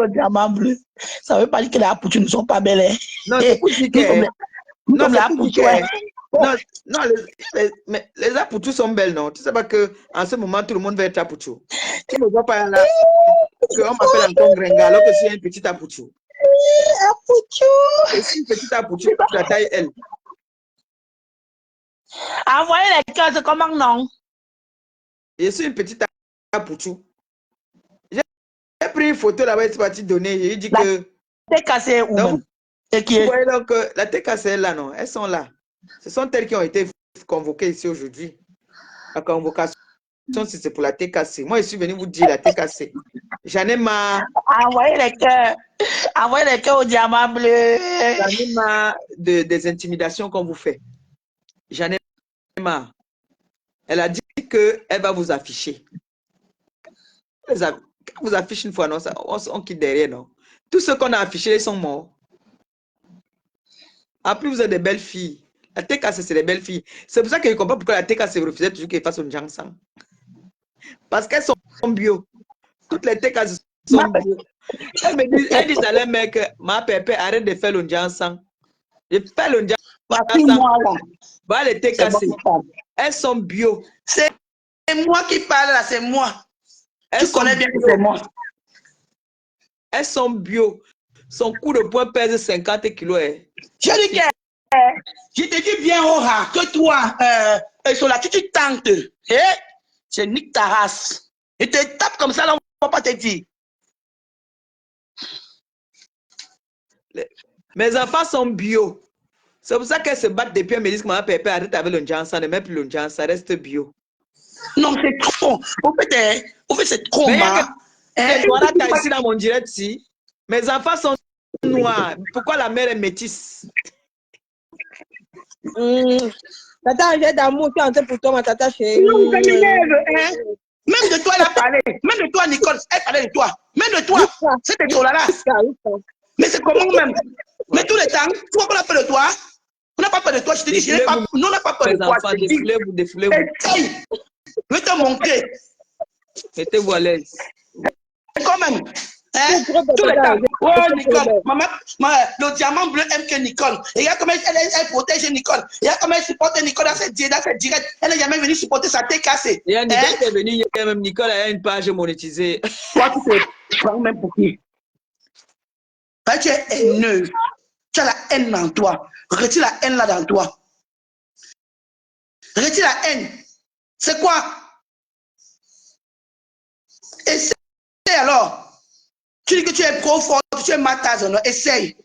S2: Diamant Bleu. Ça ne veut pas dire que les Apoutus ne sont pas belles. Hein?
S3: Non, c'est pour dire que... Non, les Apoutus sont belles, non? Tu ne sais pas qu'en ce moment, tout le monde veut être Apoutu. Tu ne vois pas là qu'on m'appelle encore Grenga alors que je suis un petit Apoutu. Je suis une petite apouchou, la taille L.
S2: Envoyez les cœurs, c'est comment non?
S3: Je suis une petite apouchou. J'ai pris une photo là-bas, c'est parti donner. J'ai dit que.
S2: T'es cassé où même? Et qui
S3: Vous
S2: est?
S3: voyez donc, la TKC là, non, elles sont là. Ce sont elles qui ont été convoquées ici aujourd'hui. La convocation, c'est pour la TKC. Moi, je suis venu vous dire la TKC. J'en ai marre.
S2: Envoyez les cœurs. Envoyez les cœurs au diamant bleu.
S3: J'en ai marre des intimidations qu'on vous fait. J'en ai marre. Elle a dit qu'elle va vous afficher. Quand vous affiche une fois, non, ça, on quitte derrière, non. Tous ceux qu'on a affichés, ils sont morts. En plus, vous êtes des belles filles. La TKC, c'est des belles filles. C'est pour ça que je ne comprends pas pourquoi la TKC refusait toujours qu'elle fasse un Jangsang. Parce qu'elles sont bio. Toutes les TKC sont bio. Elles disent à leur mec, ma pépé, arrête de faire le Jangsang. Je fais le Jangsang. Voilà les TKC. Elles sont bio.
S2: C'est moi qui parle là, c'est moi.
S3: Tu
S2: connais bien que c'est moi.
S3: Elles sont bio. Son coup de poing pèse 50 kilos.
S2: Je dis que je te dis bien, Ora, que toi, sur la tu tentes. Je nique ta race. Je te tape comme ça, là, on va pas te dire.
S3: Mes enfants sont bio. C'est pour ça qu'elles se battent depuis un disent que ma pépé arrête avec le Jansan, ne met plus le Jansan, ça reste bio.
S2: Non, c'est trop. Au fait, c'est trop.
S3: Voilà, tu as ici dans mon direct, si. Mes enfants sont noirs. Pourquoi la mère est métisse?
S4: Tata, j'ai d'amour, tu es en train pour toi, ma tata chérie.
S2: Non, ça m'énerve, hein. Même de toi, elle a parlé. Même de toi, Nicole, elle parlait de toi. Même de toi, c'était ton là. Mais c'est comment même? Mais tous les temps, tu vois qu'on a peur de toi? On n'a pas peur de toi, je te dis, nous on n'a pas peur de toi.
S3: Défoulez-vous, défoulez-vous.
S2: Je vais te montrer.
S3: Mettez-vous à l'aise.
S2: Quand même. Hein? Tout le temps. Oh, Nicole. Maman, le diamant bleu aime que Nicole. Et regarde comment elle protège Nicole. Et regarde comment elle supporte Nicole dans cette direct. Elle n'est jamais venue supporter sa tête cassée.
S3: Et Nicole est venue hier même. Nicole a une page monétisée.
S2: Toi, tu te prends même pour qui? Tu es haineux. Tu as la haine dans toi. Retire la haine là dans toi. Retire la haine. C'est quoi? Essaye alors. Tu dis que tu es trop fort, tu es mataz, non? Essaye.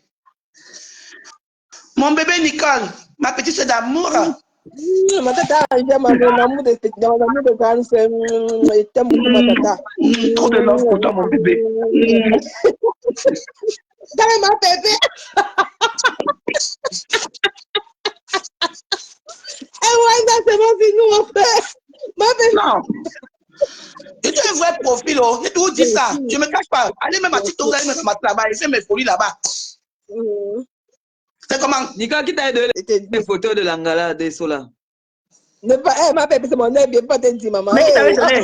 S2: Mon bébé Nicole, ma petite soeur d'amour.
S4: Ma tata, j'aime mon amour de grande soeur. Je t'aime beaucoup, ma tata.
S2: Trop de love pour toi, mon bébé.
S4: Dame ma bébé. Eh ouais, c'est mon fils, nous, mon frère. Ma bébé.
S2: Non. Et tu as un vrai profil, oh. Je te dis ça. Je ne me cache pas. Allez même à TikTok, allez même à ma là-bas. Et fais mes folies là-bas. C'est comment?
S3: Nicole, qui t'a donné les photos de l'Angala, des Sola?
S4: Ma bébé, c'est mon FBI. Pas te dire, maman.
S2: Mais qui t'avait donné?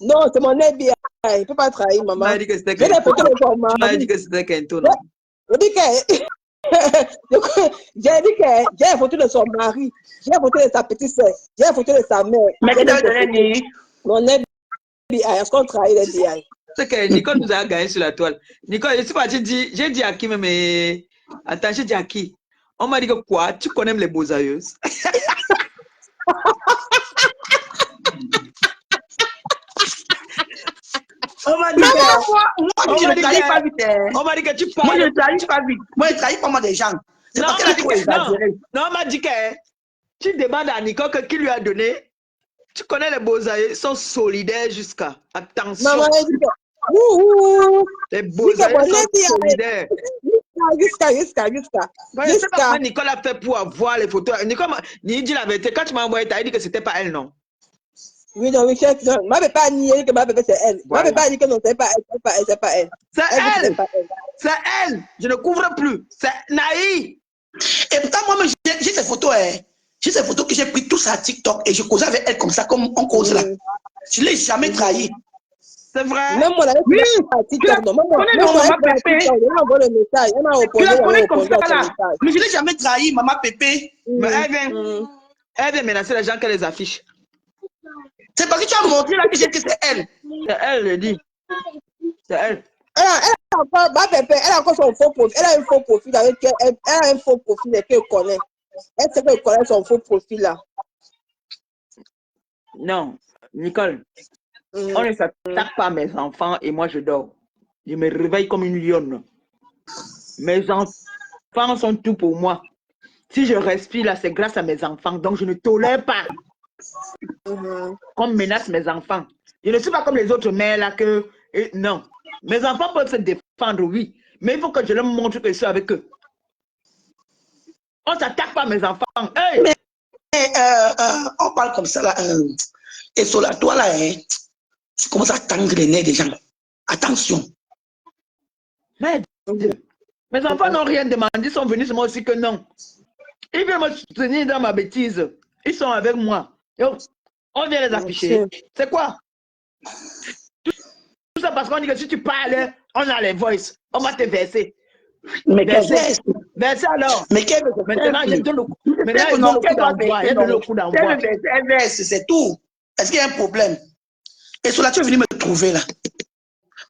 S4: Non, c'est mon FBI. Il ne peut pas trahir, maman.
S3: Tu m'as dit que c'était
S4: Kento.
S3: Tu m'as dit que c'était Kento, non?
S4: J'ai dit que j'ai la photo de son mari, j'ai la photo de sa petite soeur, j'ai la photo de sa mère.
S2: Mais qui t'avait donné?
S4: Mon FBI, est-ce qu'on trahit les FBI?
S3: C'est que Nicole nous a gagné sur la toile. Nicole, je suis parti dire, j'ai dit à qui même, attends, j'ai dit à qui? On m'a dit que quoi? Tu connais les beaux aïeuses?
S2: On m'a dit moi, je ne trahis pas vite.
S3: On m'a dit que tu parles.
S2: Moi, je ne trahis pas vite. Moi, je ne trahis pas moi des gens. C'est parce qu'elle a dit que
S3: non, on m'a dit que tu demandes à Nicole que qui lui a donné. Tu connais les beaux aïeux, ils sont solidaires jusqu'à. Attention.
S4: Maman, elle dit que
S3: les beaux aïeux sont solidaires.
S4: Jusqu'à.
S3: Je ne sais pas comment Nicole a fait pour avoir les photos. Nicole, ni dit la vérité. Quand tu m'as envoyé, tu as dit que ce n'était pas elle, non?
S4: Oui, non, Michel, non. Ma bébé pas nié que ma bébé c'est elle. Ma bébé pas dit que non, c'est pas elle, c'est pas elle.
S3: C'est elle. C'est elle. Je ne couvre plus. C'est Naï.
S2: Et pourtant, moi, j'ai ces photos, hein. J'ai ces photos que j'ai prises tous à TikTok et je causais avec elle comme ça, comme on cause là. Je ne l'ai jamais trahi.
S3: C'est vrai.
S4: Même moi,
S2: oui, tu la connais, non, maman Pépé. Tu la connais comme ça, là. Mais je ne l'ai jamais trahi, maman Pépé.
S3: Mais elle vient menacer les gens qu'elle les affiche.
S2: C'est parce que tu as montré là que c'est elle.
S3: C'est elle, je dis. C'est elle.
S4: Elle a encore, ma pépé, elle a encore son faux profil. Elle a un faux profil avec elle a un faux profil qu'elle connaît. Elle sait qu'elle connaît son faux profil là.
S3: Non, Nicole, on ne s'attaque pas à mes enfants et moi je dors. Je me réveille comme une lionne. Mes enfants sont tout pour moi. Si je respire là, c'est grâce à mes enfants. Donc je ne tolère pas qu'on menace mes enfants. Je ne suis pas comme les autres mères là que... non. Mes enfants peuvent se défendre, oui. Mais il faut que je leur montre que je suis avec eux. On ne s'attaque pas à mes enfants. Hey!
S2: Mais on parle comme ça là. Et sur la toi là, hein, tu commences à tendre les nez des gens. Attention.
S3: Mais mes enfants n'ont rien demandé. Ils sont venus sur moi aussi que non. Ils veulent me soutenir dans ma bêtise. Ils sont avec moi. On vient les afficher. C'est quoi? Tout ça parce qu'on dit que si tu parles, on a les voices. On va te verser.
S2: Mais
S3: verser alors.
S2: Mais quel
S3: maintenant, il y a le coup d'envoi.
S2: C'est tout. Est-ce qu'il y a un problème? Et sur là, tu es venu me trouver là.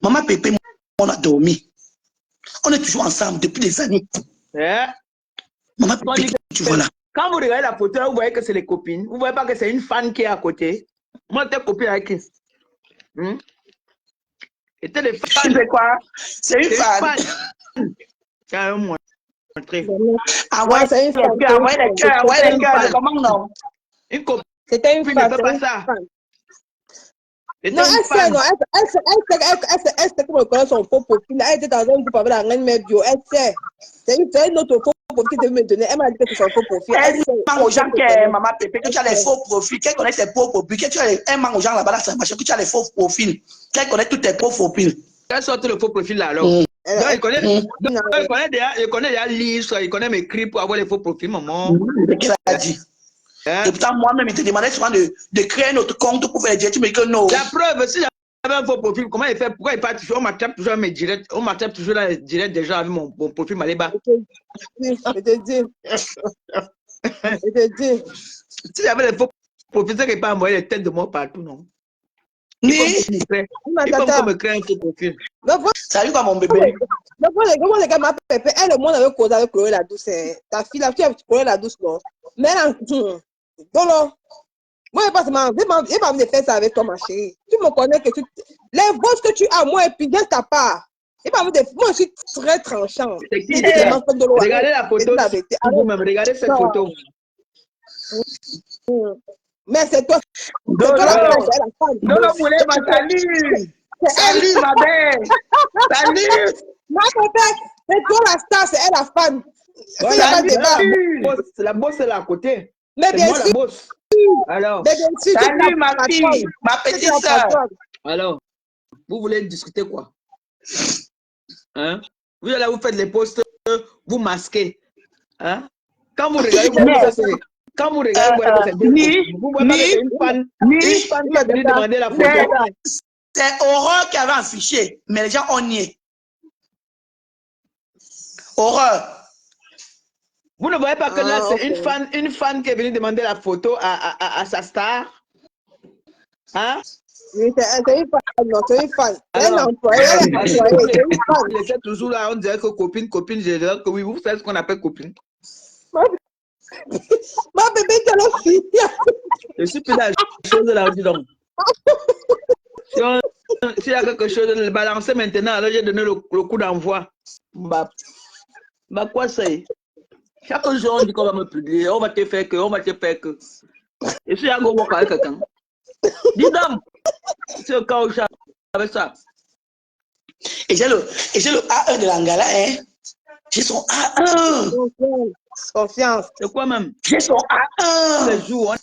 S2: Maman Pépé, on a dormi. On est toujours ensemble depuis des années. Maman Pépé, tu vois là.
S3: Quand vous regardez la photo, vous voyez que c'est les copines. Vous ne voyez pas que c'est une fan qui est à côté. Moi, t'es copine avec qui? C'était des fans.
S2: C'est quoi? C'est une fan.
S3: Tiens, moi.
S2: Ah ouais, c'est une fan. Ah ouais, les cœurs, comment non?
S3: Une copine.
S4: C'était une fan.
S3: Ne fait pas ça.
S4: Non, elle sait, non, elle sait comment connaît son faux profil. Elle était dans un groupe avec la reine mère bio. Elle sait. C'est une autre faux profil que me donner. Elle m'a dit que c'est son faux profil.
S2: Elle ment aux gens que maman Pépé, que tu as les faux profils, qu'elle connaît ses faux profils, elle ment aux gens là-bas, que tu as les faux profils, qu'elle connaît tous tes faux profils.
S3: Quel sorte le faux profil là alors? Il connaît déjà l'histoire, il connaît mes cris pour avoir les faux profils, maman.
S2: Qu'elle a dit. Et pourtant, moi-même, il te demandait souvent de créer un autre compte pour faire dire, tu me dis que non.
S3: La preuve, si j'avais un faux profil, comment il fait? Pourquoi il part toujours? On m'attrape toujours mes directs, on m'attrape toujours dans les directs déjà avec mon profil Maléba.
S4: Je te dis.
S3: Si j'avais les faux profils, c'est qu'il n'a pas envoyé les têtes de moi partout, non?
S2: Oui.
S3: Il faut me créer un faux profil.
S2: Salut quoi mon bébé.
S4: Comment les gars m'appellent Pépé? Elle, le monde avait causé avec Chloé la douce. Ta fille, tu as Chloé la douce, non? Mais là, non. Moi, il va me faire ça avec toi, ma chérie. Tu me connais que les voix que tu as, moi, et puis de ta part. Moi, je suis très tranchant.
S3: Regardez la photo. Vous-même, regardez cette photo.
S4: Mais c'est toi.
S2: Non, salut. Salut, ma belle. Salut.
S4: Ma bébé, c'est toi la star, c'est elle la femme.
S3: C'est la bosse, là à côté.
S4: Mais bien sûr.
S3: Alors,
S2: salut ma fille, ma petite soeur.
S3: Alors, vous voulez discuter quoi? Hein? Vous allez vous faire les posts, vous masquez. Hein? Quand vous regardez, vous voyez une fan qui a venu demander la photo.
S2: C'est Aurore qui avait affiché, mais les gens ont nié. Aurore.
S3: Vous ne voyez pas que là, c'est une fan qui est venue demander la photo à sa star? Hein?
S4: Oui, c'est une fan, non, c'est une fan. Elle est employée,
S3: c'est toujours là, on dirait que copine, je dirais que oui, vous savez ce qu'on appelle copine.
S4: Ma bébé, tu as la fille.
S3: Je suis plus dans la chose là, dis donc. S'il y a quelque chose de le balancer maintenant, alors j'ai donné le coup d'envoi. Bah, quoi c'est? Chaque jour, on dit qu'on va me publier, on va te faire que. Et si il y a un gros mot avec quelqu'un, dis donc, c'est le cas où je avec ça.
S2: Et j'ai le A1 de l'Angala, hein. J'ai son A1.
S4: Confiance.
S3: C'est quoi même?
S2: J'ai son A1.
S3: Les jours,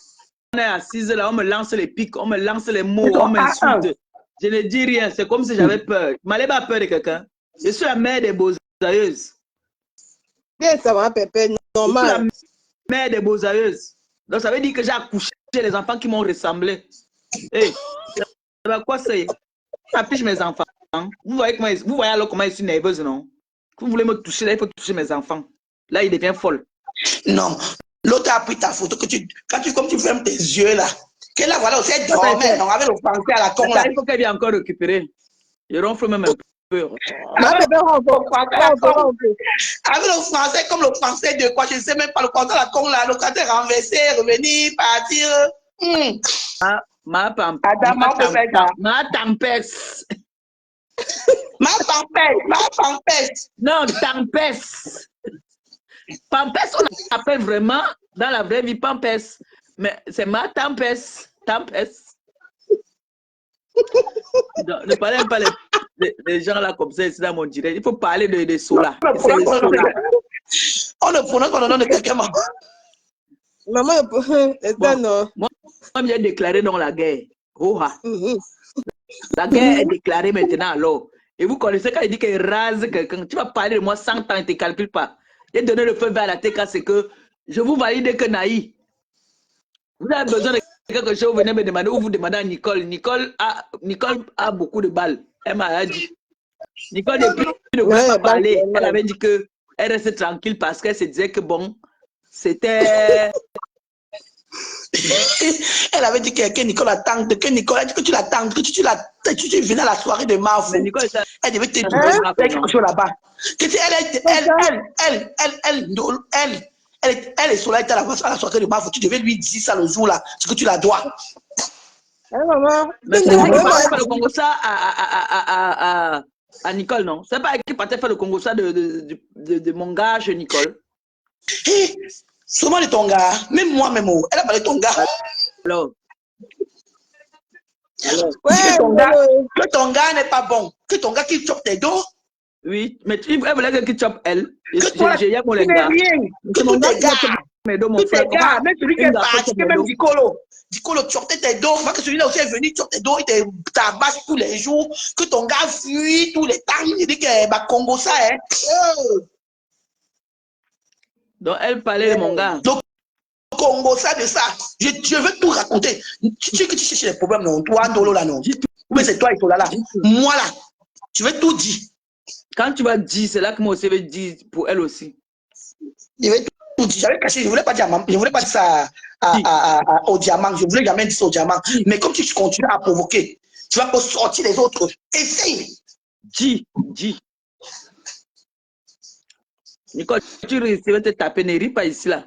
S3: on est assise là, on me lance les pics, on me lance les mots, on m'insulte. Je ne dis rien, c'est comme si j'avais peur. Je n'avais pas peur de quelqu'un. Je suis la mère des beaux-aïeuses.
S4: Bien, ça va, Pépé, normal.
S3: Je suis la mère des beaux-aïeuses. Donc ça veut dire que j'ai accouché les enfants qui m'ont ressemblé. Hey, quoi c'est? Ça affiche mes enfants. Vous voyez alors comment je suis nerveuse, non? Vous voulez me toucher, là, il faut toucher mes enfants. Là, il devient folle.
S2: Non. L'autre a pris ta photo, comme tu fermes tes yeux là. Qu'elle a voilà, c'est dormait, on avait le français à la con là.
S3: Il faut qu'elle vienne encore récupérer. Je ronfle même un peu.
S2: Avec le français, comme le français de quoi, je ne sais même pas le français, la con là, le français renversé, revenir, partir.
S3: Ma tempête.
S2: Ma tempête.
S3: Non, tempête. Pampès, on appelle vraiment dans la vraie vie Pampès. Mais c'est ma tempête. Ne parlez pas les gens là comme ça, c'est dans mon direct. Il faut parler de Sola.
S2: On le prononce comme le nom de quelqu'un.
S4: Maman, non.
S3: Moi, je viens déclarer dans la guerre. La guerre est déclarée maintenant alors. Et vous connaissez quand il dit qu'il rase quelqu'un, tu vas parler de moi 100 ans, il ne te calcule pas. J'ai donné le feu vert à la TK, c'est que je vous valide que Naï. Vous avez besoin de quelque chose, vous venez me demander ou vous demandez à Nicole. Nicole a beaucoup de balles. Elle m'a dit. Nicole, depuis le pas parler, elle avait dit qu'elle restait tranquille parce qu'elle se disait que bon, c'était.
S2: Elle avait dit que Nicole attend, que Nicole a dit que tu l'attends, que tu venais à la soirée de mars. Elle devait te dire quelque chose là-bas. Elle est sur la soirée de mars, tu devais lui dire ça le jour là, ce que tu la dois.
S3: Mais c'est pas faire le Congo ça à Nicole, non? C'est pas qui partait faire le Congo ça de mon gars chez Nicole.
S2: Souvent de ton gars, même moi-même, elle a parlé de ton gars.
S3: Alors.
S2: Que ton gars n'est pas bon, que ton gars qui chope tes dos.
S3: Oui, mais elle voulait qu'il chope elle.
S2: Que toi, tu n'es rien. Que tous tes gars, même celui qui est parti, même Dicolo chopait tes dos. Moi, que celui-là aussi est venu choper tes dos, il te tabasse tous les jours. Que ton gars fuit tous les temps. Il dit que bah, Congo ça, hein.
S3: Donc, elle parlait de mon gars.
S2: Donc, Congo ça, de ça. Je veux tout raconter. Tu sais que tu cherches les problèmes, non? Toi, Ndolo, là, non? Mais c'est toi, Itola, là. Moi, là, tu veux tout dire.
S3: Quand tu vas dire, c'est là que moi aussi vais dire pour elle aussi.
S2: Je vais tout dire. J'avais caché, je ne voulais pas dire ça au diamant. Je ne voulais jamais dire ça au diamant. Mais comme tu continues à provoquer, tu vas sortir les autres. Essaye.
S3: Dis. Nicole, tu risques de te taper, ne ris pas ici là.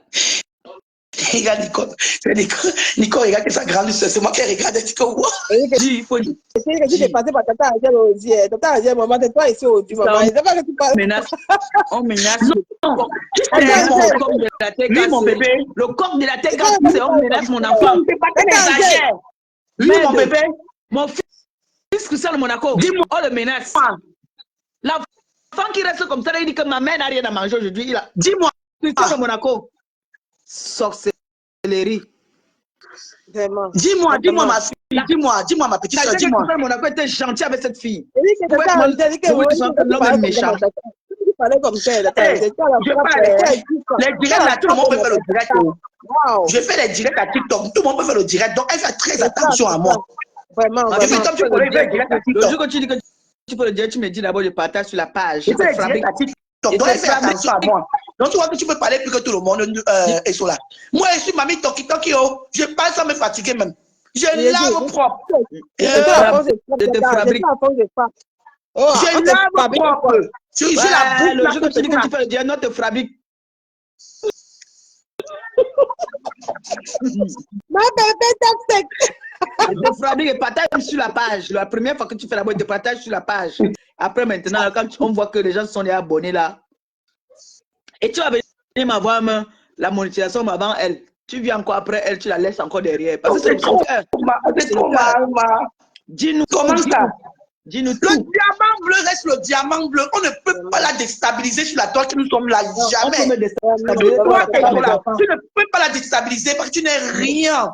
S2: Regarde Nicole, regarde que ça grandit, c'est moi qui regarde.
S3: Dis, il faut dire.
S4: C'est que tu es passé par Tata Angèle aussi. Tata Angèle, maman, c'est toi ici aujourd'hui, maman. C'est pas que tu parles.
S3: On menace.
S2: Lui, mon bébé.
S3: Le corps de la TK, c'est on menace mon enfant.
S2: Lui, mon bébé.
S3: Mon fils Christian de Monaco,
S2: dis-moi,
S3: on le menace. L'enfant qui reste comme ça, il dit que ma mère n'a rien à manger aujourd'hui.
S2: Dis-moi.
S3: Christian de Monaco. Sorcellerie.
S2: Dis-moi, ma fille, dis-moi, ma petite soeur, dis-moi.
S3: Monaco était gentil avec cette fille.
S4: Tu parlais comme ça.
S2: Les directs là, tout le monde peut faire le direct. Je fais les directs à TikTok, tout le monde peut faire le direct, donc elle fait très attention à moi.
S4: Vraiment.
S2: Et puis comme tu connais le direct à TikTok.
S3: Le jour que tu dis que tu peux le dire, tu me dis d'abord, je partage sur la page.
S2: Je fais le direct à TikTok, donc elle fait attention à moi. Donc tu vois que tu peux parler plus que tout le monde et sur là. Moi, je suis mamie Toki, je parle sans me fatiguer même. Je lave propre.
S3: Je te fabrique.
S2: Je lave propre. J'ai la bouche.
S3: Le jour que tu dis que tu fais le dire, non, te fabrique.
S4: Ma bébé,
S3: Je te fabrique et partage sur la page. La première fois que tu fais la boîte, tu partages sur la page. Après, maintenant, quand on voit que les gens sont déjà abonnés là, et tu vas venir m'avoir la monétisation avant elle. Tu viens encore après elle, tu la laisses encore derrière. Parce que c'est trop. Dis-nous
S2: comment ça?
S3: Dis-nous tout.
S2: Le diamant bleu reste le diamant bleu. On ne peut pas la déstabiliser sur la toile que nous sommes là. Jamais. Tu ne peux pas la déstabiliser parce que tu n'es rien.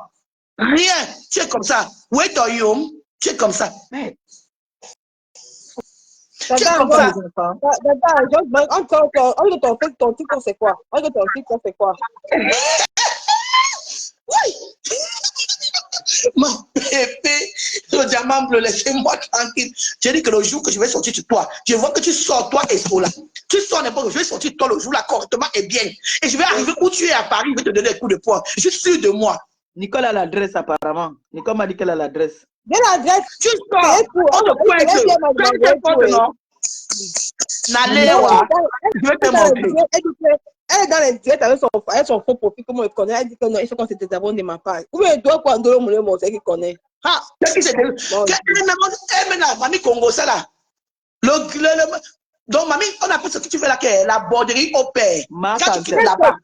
S2: Rien. Tu es comme ça. Wait or you. Tu es comme ça.
S4: Tata, ton TikTok, c'est quoi?
S2: Oui. Mon bébé, le diamant bleu, laissez-moi tranquille. J'ai dit que le jour que je vais sortir sur toi, je vois que tu sors toi et Sola. Tu sors n'importe où, je vais sortir toi le jour là correctement et bien. Et je vais arriver où tu es à Paris, je vais te donner des coups de poing. Je suis sûr de moi.
S3: Nicole a l'adresse apparemment. Nicole m'a dit qu'elle a l'adresse.
S4: J'ai l'adresse.
S2: Tu sors, on te pointe. N'allez, je vais te montrer.
S4: Elle est dans les directs avec son faux profil, comme on le connaît. Elle dit que non, il faut qu'on se désabonne de ma part. Ou bien, il doit quoi, Ndolo Moulin, mon qui connaît.
S2: Ah, qu'est-ce que c'est? Maintenant, mamie Congo, ça là. Donc, mamie, on appelle ce que tu fais là, la borderie au père. Quand tu quittes là-bas,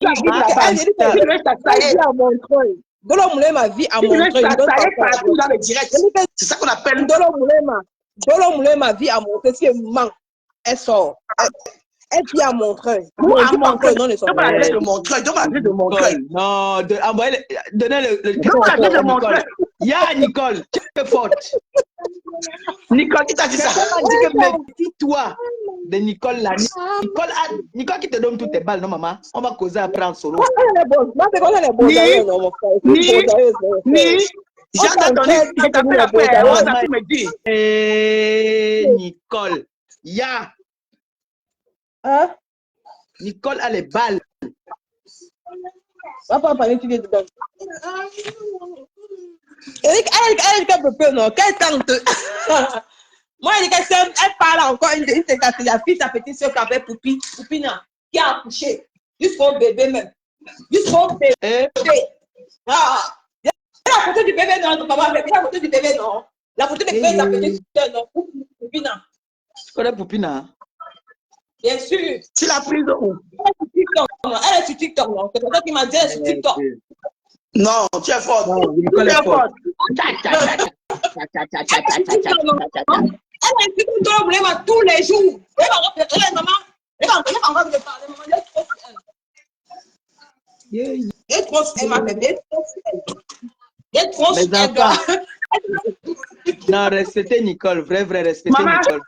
S2: tu quittes là-bas.
S4: Elle dit à Montreuil. Ndolo Moulin, ma vie à Montreuil.
S2: Tu veux partout dans les directs. C'est ça qu'on appelle.
S4: Ndolo Moulin, ma vie à Montreuil. Si elle manque, elle sort. Elle vit à Montreuil.
S2: À Montreuil, non, ils sont pas de Montreuil. De Montreuil.
S3: Non, donnez le
S2: Donne de Montreuil.
S3: Ya, Nicole, tu es forte.
S2: Nicole, qui t'a dit ça?
S3: On dit que méfie-toi de Nicole là. Nicole qui te donne toutes tes balles, non, maman? On va causer après en solo.
S4: Elle est bonne. Moi, c'est quand elle est bonne.
S2: Ni. J'ai entendu après. Tu me dis.
S3: Nicole. Ya.
S4: Hein?
S3: Nicole a les balles.
S4: Papa, parler, tu viens de donner. Elle dit qu'elle peut, non? Qu'elle tente. Moi, elle dit qu'elle parle encore. La fille, sa petite soeur qui avait Poupina, qui a accouché. Jusqu'au bébé même. Jusqu'au bébé. Ah. La photo du bébé, non, papa, mais la photo du bébé, non. La photo du bébé, sa petite soeur, non. Poupina.
S3: Tu connais Poupina?
S4: Bien sûr.
S2: Tu l'as prise où?
S4: Elle est sur TikTok, non? C'est pour ça qu'il m'a dit, elle est sur TikTok.
S2: Non, tu es forte.
S3: Tu es forte.
S4: Elle est sur TikTok tous les jours. Elle maman. Elle va encore me parler, maman. Elle est trop elle m'a fait. Elle est trop
S3: Non, respectez Nicole. Vrai, respectez Nicole.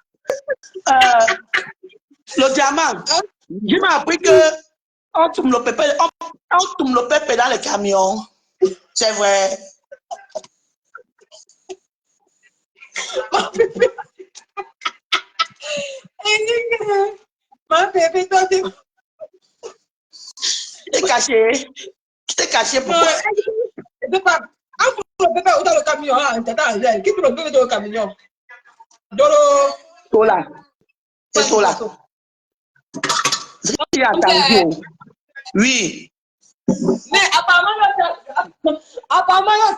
S2: Le diamant, je m'ai appris que on tourne le pépé dans les camions. C'est vrai.
S4: Ma bébé, toi, tu
S2: t'es caché. Tu t'es caché pourquoi?
S4: Non, pas. Le bébé dans le camion, là, qui peut le bébé dans le camion? Dolo.
S2: Tola. C'est Tola. Oui.
S4: Mais apparemment,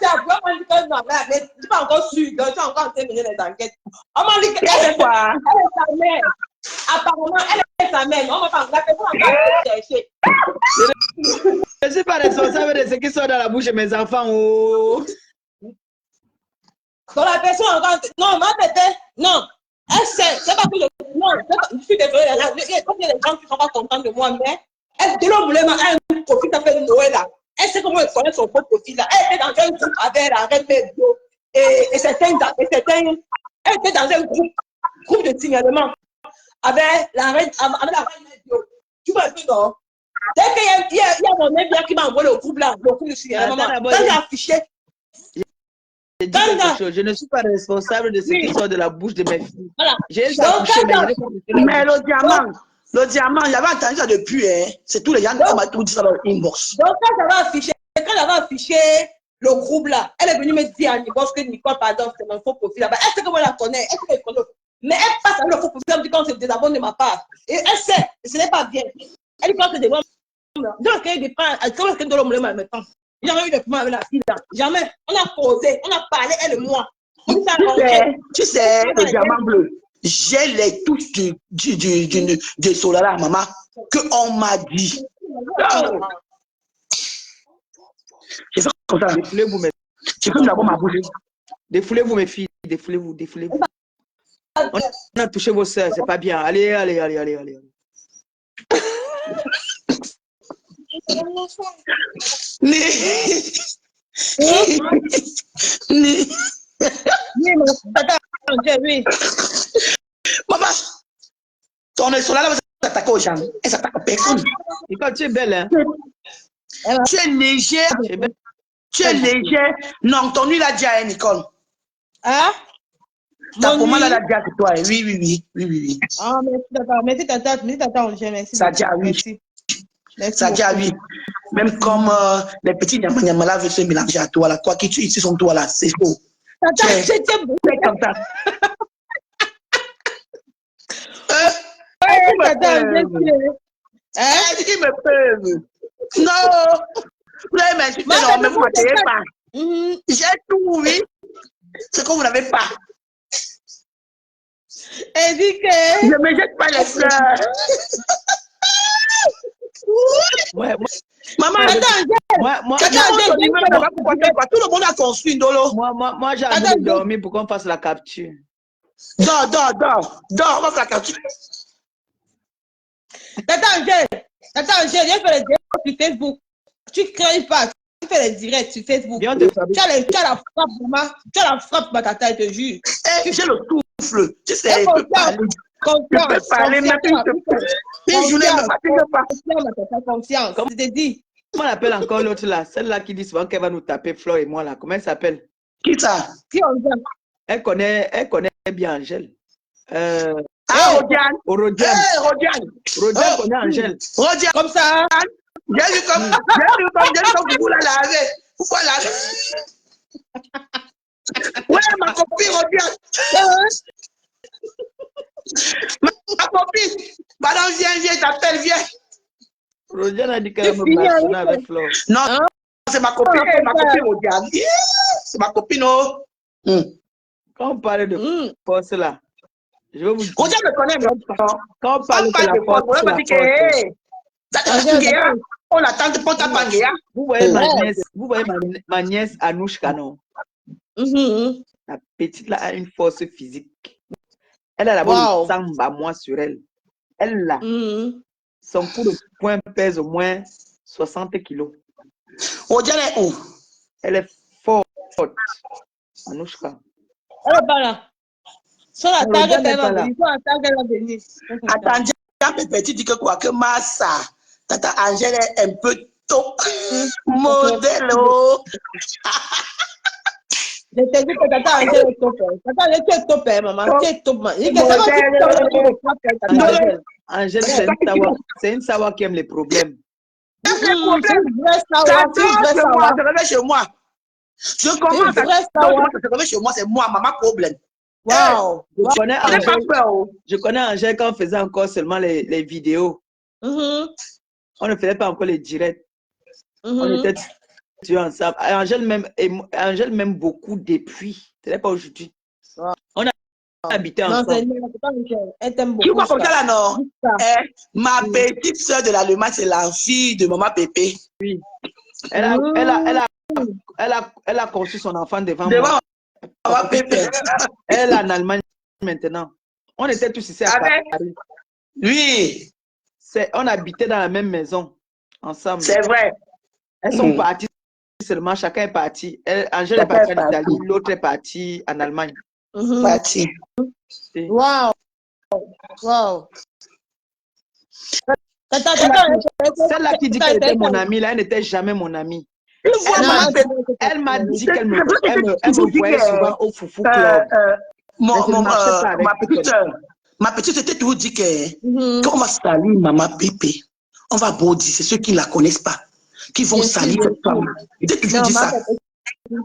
S4: c'est vraiment mais tu pas encore su, donc tu as encore terminé les enquêtes. On m'a dit qu'elle est sa mère. Apparemment, elle est sa mère. On m'a pas encore chercher.
S3: Je ne suis pas responsable de ce qui sort dans la bouche de mes enfants. Oh.
S4: Donc la personne encore. Non, ma bébé, non. Elle sait, c'est pas que non, je suis désolée, comme il y a des gens qui ne sont pas contents de moi, mais elle, de l'homme, elle a un profil qui fait Noël là. Elle sait comment elle connaît son propre profil là. Elle était dans un groupe avec la reine Pedro et certains. Elle était dans un groupe de signalement avec la reine Pedro. Tu vois un peu, non? Dès qu'il y a mon ami qui m'a envoyé le groupe là, le groupe de signalement, quand j'ai affiché.
S3: Je ne suis pas responsable de ce qui sort de la bouche de mes filles.
S4: Voilà.
S2: Mais le diamant, j'avais entendu ça depuis, hein. C'est tous les gens qui m'ont tout dit ça dans l'inbox.
S4: Donc, quand j'avais affiché le groupe là, elle est venue me dire à l'inbox que Nicole, pardon, c'est mon faux profil là-bas. Elle sait que moi la connais, elle sait que je connais. Mais elle passe avec le faux profil, elle me dit qu'on se désabonne de ma part. Et elle sait, ce n'est pas bien. Elle dit qu'on se désabonne. Donc, elle dépend, comment est-ce que Ndolo Moulin me prend? Il y a eu des problèmes avec la fille là. Jamais. On a causé, on a parlé, elle et moi.
S2: Tu sais, le diamant bleu, j'ai les touches de Solala, maman, qu'on m'a dit. J'ai fait comme ça.
S3: Défoulez-vous, mes
S2: j'ai fait d'abord ma bouche.
S3: Défoulez-vous, mes filles. Défoulez-vous. On a touché vos soeurs, c'est pas bien. Allez.
S2: Maman, ton Solala va s'attaquer aux gens. Elle s'attaque à personne.
S3: Nicole, tu es belle, hein?
S2: Tu es léger. Tu es léger. Non, ton nuit l'a dit à Nicole.
S4: Hein?
S2: Ta pour moi, l'a dit à toi. Oui.
S4: Ah, merci, d'accord. Merci, tata. Merci.
S2: Ça dit à oui. Ça dit à oui. Même comme les petits nyama veulent se mélanger à toi, là. Quoi qui tu ici sont toi, là. C'est faux.
S4: Tata, c'est
S2: comme ça.
S4: Tata Angèle,
S2: Elle dit qu'il me peuvent. Non. Vous avez m'insulté, non, mais vous ne m'attendez pas. J'ai tout, oui. Ce que vous n'avez pas.
S4: Elle dit que...
S2: Je ne me jette pas les fleurs.
S1: Ouais,
S2: Maman, tout le monde a construit Ndolo.
S1: moi j'ai envie de dormir pour qu'on fasse la capture.
S2: Dors, on va faire la capture.
S4: Tata Angèle, viens faire les directs sur Facebook. Tu crées pas, tu fais les directs sur Facebook. Tu as la frappe, maman. Tu as la frappe, ma tata, je te jure.
S2: J'ai le souffle. Tu sais, je peux parler. Je peux parler, mais une journée, ne me fatigue pas.
S4: Confiance, je te dis.
S1: Comment on appelle encore l'autre là? Celle-là qui dit souvent qu'elle va nous taper, Flo et moi là. Comment elle s'appelle?
S2: Qui ça?
S1: Elle connaît bien Angèle.
S2: Rodiane.
S1: Rodiane connaît Angèle.
S2: Rodiane.
S4: Comme ça.
S2: J'ai vu comme vous la lavez. Pourquoi la ouais, ma copine Rodiane. Ma copine. Madame, viens, t'appelle, viens.
S1: Rodiane a dit qu'elle me bastonner avec Flo.
S2: Non, c'est ma copine Rodiane. C'est ma copine, oh.
S1: Quand on parle de force là, je vais vous dire.
S2: Rodiane me connaît,
S1: quand on parle de la force,
S2: on attend pour ta pangea.
S1: Vous voyez ma nièce Anouchka, non? La petite là a une force physique. Elle a d'abord le sang à moi sur elle. Elle là, son coup de poing pèse au moins 60 kilos.
S2: Rodiane est où?
S1: Elle est forte. Anouchka.
S4: Elle est pas là. Sur la table, elle va venir.
S2: Attends, petit dit que quoi? Que Massa, Tata Angèle est un peu tôt. Modèle.
S4: Je te dis que Tata Angèle est top. Tata Angèle, tu es top, maman. Tu es top, maman.
S1: Angèle, c'est une savoir qui aime les problèmes.
S2: Je reviens chez moi. Je commence à se réveiller chez moi, c'est moi, maman problème.
S4: Wow.
S1: Je connais Angèle quand on faisait encore seulement les vidéos. On ne faisait pas encore les directs. On était ensemble. Angèle m'aime beaucoup depuis. Ce n'est pas aujourd'hui. On a habité ensemble.
S4: Elle t'aime beaucoup.
S2: Tu vois comme ça là, non? Ma petite soeur de l'Allemagne, c'est la fille de maman Pépé.
S1: Oui. Elle a conçu son enfant devant moi.
S2: Maman Pépé.
S1: Elle est en Allemagne maintenant. On était tous ici à Paris.
S2: Oui.
S1: On habitait dans la même maison ensemble.
S2: C'est vrai.
S1: Elles sont parties seulement, chacun est parti. Angèle est partie en Italie, l'autre est partie en Allemagne.
S2: Parti.
S4: Wow. Wow.
S1: Celle-là qui dit qu'elle était mon amie, là, elle n'était jamais mon amie. Elle m'a dit qu'elle me voyait souvent au Foufou Club.
S2: Ma petite était toujours dit que quand on va salir maman Pépé, on va baudir. C'est ceux qui ne la connaissent pas, qui vont salir cette femme. Elle a toujours dit ça.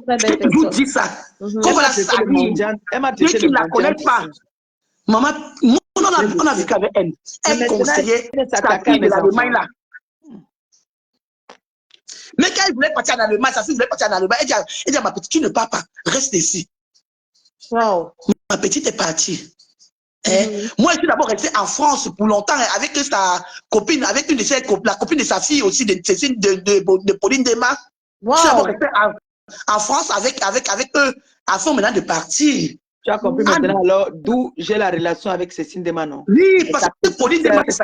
S2: Elle a toujours dit ça. Quand on va la salir, ceux qui ne la connaissent pas. Maman, on a vécu avec elle. Elle conseillait sa fille de l'Allemagne là. Mais quand elle voulait partir en Allemagne, sa fille voulait partir en Allemagne, elle dit à ma petite, tu ne pars pas, reste ici.
S4: Wow.
S2: Ma petite est partie. Moi, je suis d'abord restée en France pour longtemps avec sa copine, avec une de ses la copine de sa fille aussi, de Pauline Dema.
S4: Wow.
S2: Je suis d'abord restée en France avec eux, avant maintenant de partir.
S1: Tu as compris maintenant alors d'où j'ai la relation avec Cécile Dema, non?
S2: Oui, parce que Pauline Dema, c'est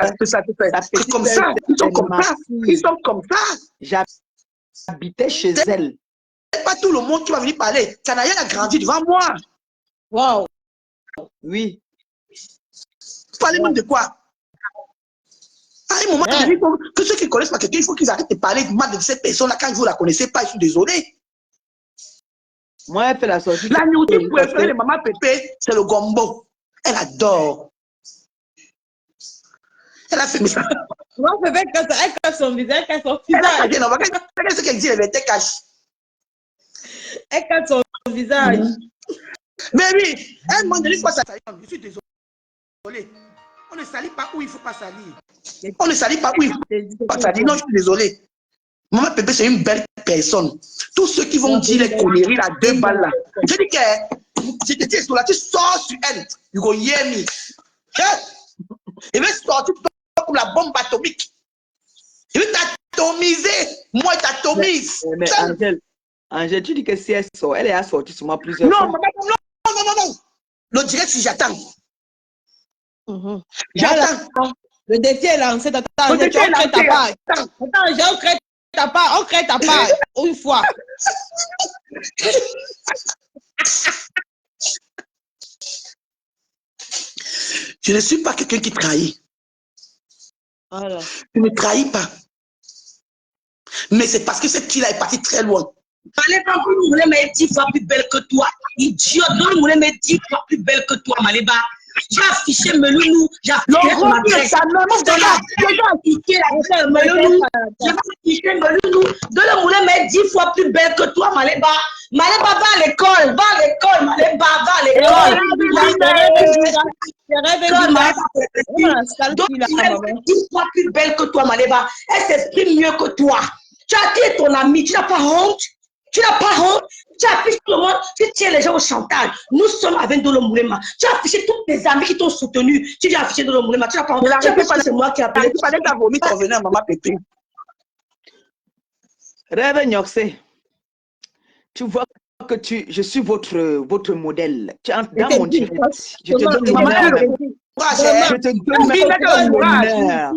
S2: comme ça. Ils sont comme ça. Ils sont comme ça.
S1: J'habitais chez elle.
S2: C'est pas tout le monde qui va venir parler. Canaïen a grandi devant moi.
S4: Wow.
S1: Oui.
S2: Parlez même de quoi? À un moment donné, que ceux qui ne connaissent pas quelqu'un, il faut qu'ils arrêtent de parler mal de cette personne-là quand vous ne la connaissez pas. Je suis désolé.
S1: Moi, elle fait la sortie.
S2: La nourriture préférée de maman Pépé, c'est le gombo. Elle adore. Elle a fait ça.
S4: Maman Pépé, elle cache son visage, elle cache son visage.
S2: Qu'est-ce qu'elle dit? Elle était cache.
S4: Elle cache son visage.
S2: Mais oui, elle m'a dit quoi ça? Je suis désolé. On ne salit pas où il ne faut pas salir. On ne salit pas où il ne faut pas salir. Non, je suis désolé. Maman Pépé, c'est une belle personne. Tous ceux qui vont dire les conneries, là, 2 balles là. Je dis que, je te dis, là, tu sors sur elle. You go hear me. Il va sortir comme la bombe atomique. Il va t'atomiser. Moi, il t'atomise.
S3: Mais Angèle, tu dis que si elle sort, elle est assortie sur moi plusieurs fois.
S2: Non. Le direct, si j'attends.
S4: J'attends. Le défi est lancé. Attends, on crée ta part. Attends, on crée ta part. On crée ta part. Une fois.
S2: Je ne suis pas quelqu'un qui trahit.
S4: Voilà.
S2: Je ne trahis pas. Mais c'est parce que cette fille-là est partie très loin.
S5: Maleba, vous voulez me 10 fois plus belle que toi. Idiot, vous voulez me 10 fois plus belle que toi, Maleba. J'ai affiché Melounou, j'ai affiché ton adresse. J'ai affiché la Melounou. J'ai affiché Melounou. De le voulez me 10 fois plus belle que toi, Maleba. Maleba, va à l'école, Maleba, va à l'école. Donc, elle est 10 fois plus belle que toi, Maleba. Elle s'exprime mieux que toi. Tu as tué ton ami, tu n'as pas honte. Tu n'as pas honte. Tu as affiché tout le monde. Tu tiens les gens au chantage. Nous sommes avec Dolo Moulema. Tu as affiché tous tes amis qui t'ont soutenu. Tu viens afficher Dolo Moulema. Tu n'as pas honte. Tu as fait c'est moi qui ai appelé.
S2: Il fallait que tu vomi ton venin à Maman Pépé.
S3: Rêve Nyoxé, tu vois que je suis votre modèle. Tu entres dans mon direct. Je te donne l'honneur. Je te donne l'honneur.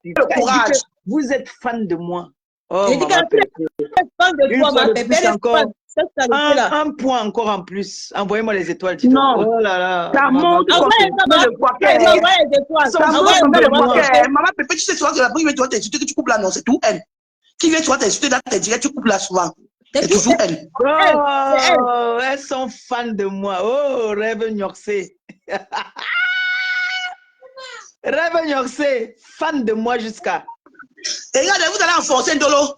S2: Le courage.
S3: Vous êtes fan de moi. Oh,
S4: J'ai dit
S3: Maman
S4: qu'elle
S3: Pépé.
S4: est fan de toi, ma Pépé. Elle est
S3: encore.
S4: fan. Cette qualité-là.
S3: Un point encore en plus. Envoyez-moi les étoiles.
S2: Non.
S3: Oh là là.
S2: Ça monte
S4: Maman
S2: Pépé, tu sais, tu vois que la première fois t'insulter, que tu coupes là, non, c'est tout elle. Qui vient, tu vois, t'insulter dans tes directs, tu coupes là souvent. C'est toujours elle.
S3: Oh, elles sont fans de moi. Oh, Rêve Nyoxé. Rêve Nyoxé, fan de moi jusqu'à.
S2: Et regardez, vous allez enfoncer Ndolo.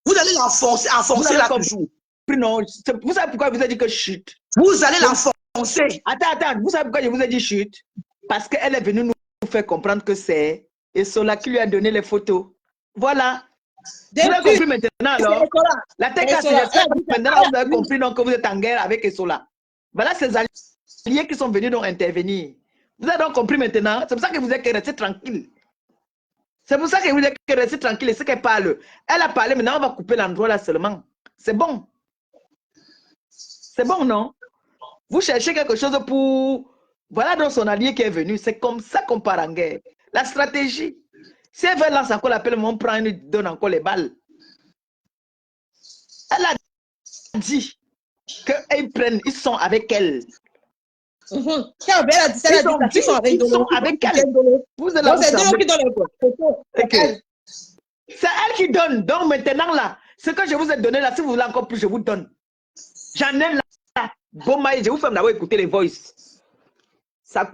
S2: Vous allez enfoncer là toujours.
S3: Non, vous savez pourquoi je vous ai dit que chute?
S2: Vous allez l'enfoncer.
S3: Attends, vous savez pourquoi je vous ai dit chute? Parce qu'elle est venue nous faire comprendre que c'est Esola qui lui a donné les photos. Voilà. Vous avez compris maintenant alors? La TK, maintenant vous avez compris donc que vous êtes en guerre avec Esola. Voilà ces alliés qui sont venus donc intervenir. Vous avez donc compris maintenant? C'est pour ça que vous êtes resté tranquille. C'est pour ça que vous êtes resté tranquille. Et ce qu'elle parle, elle a parlé, maintenant on va couper l'endroit là seulement. C'est bon. C'est bon, non? Vous cherchez quelque chose pour... Voilà donc son allié qui est venu. C'est comme ça qu'on part en guerre. La stratégie. Si elle veut lancer encore l'appel, on prend et nous donne encore les balles. Elle a dit qu'ils sont avec elle.
S4: Ils sont avec elle.
S3: Vous allez c'est elle qui donne. Donc maintenant là, ce que je vous ai donné là, si vous voulez encore plus, je vous donne. J'en ai là. Bon, je vous fais d'avoir écouter les voices.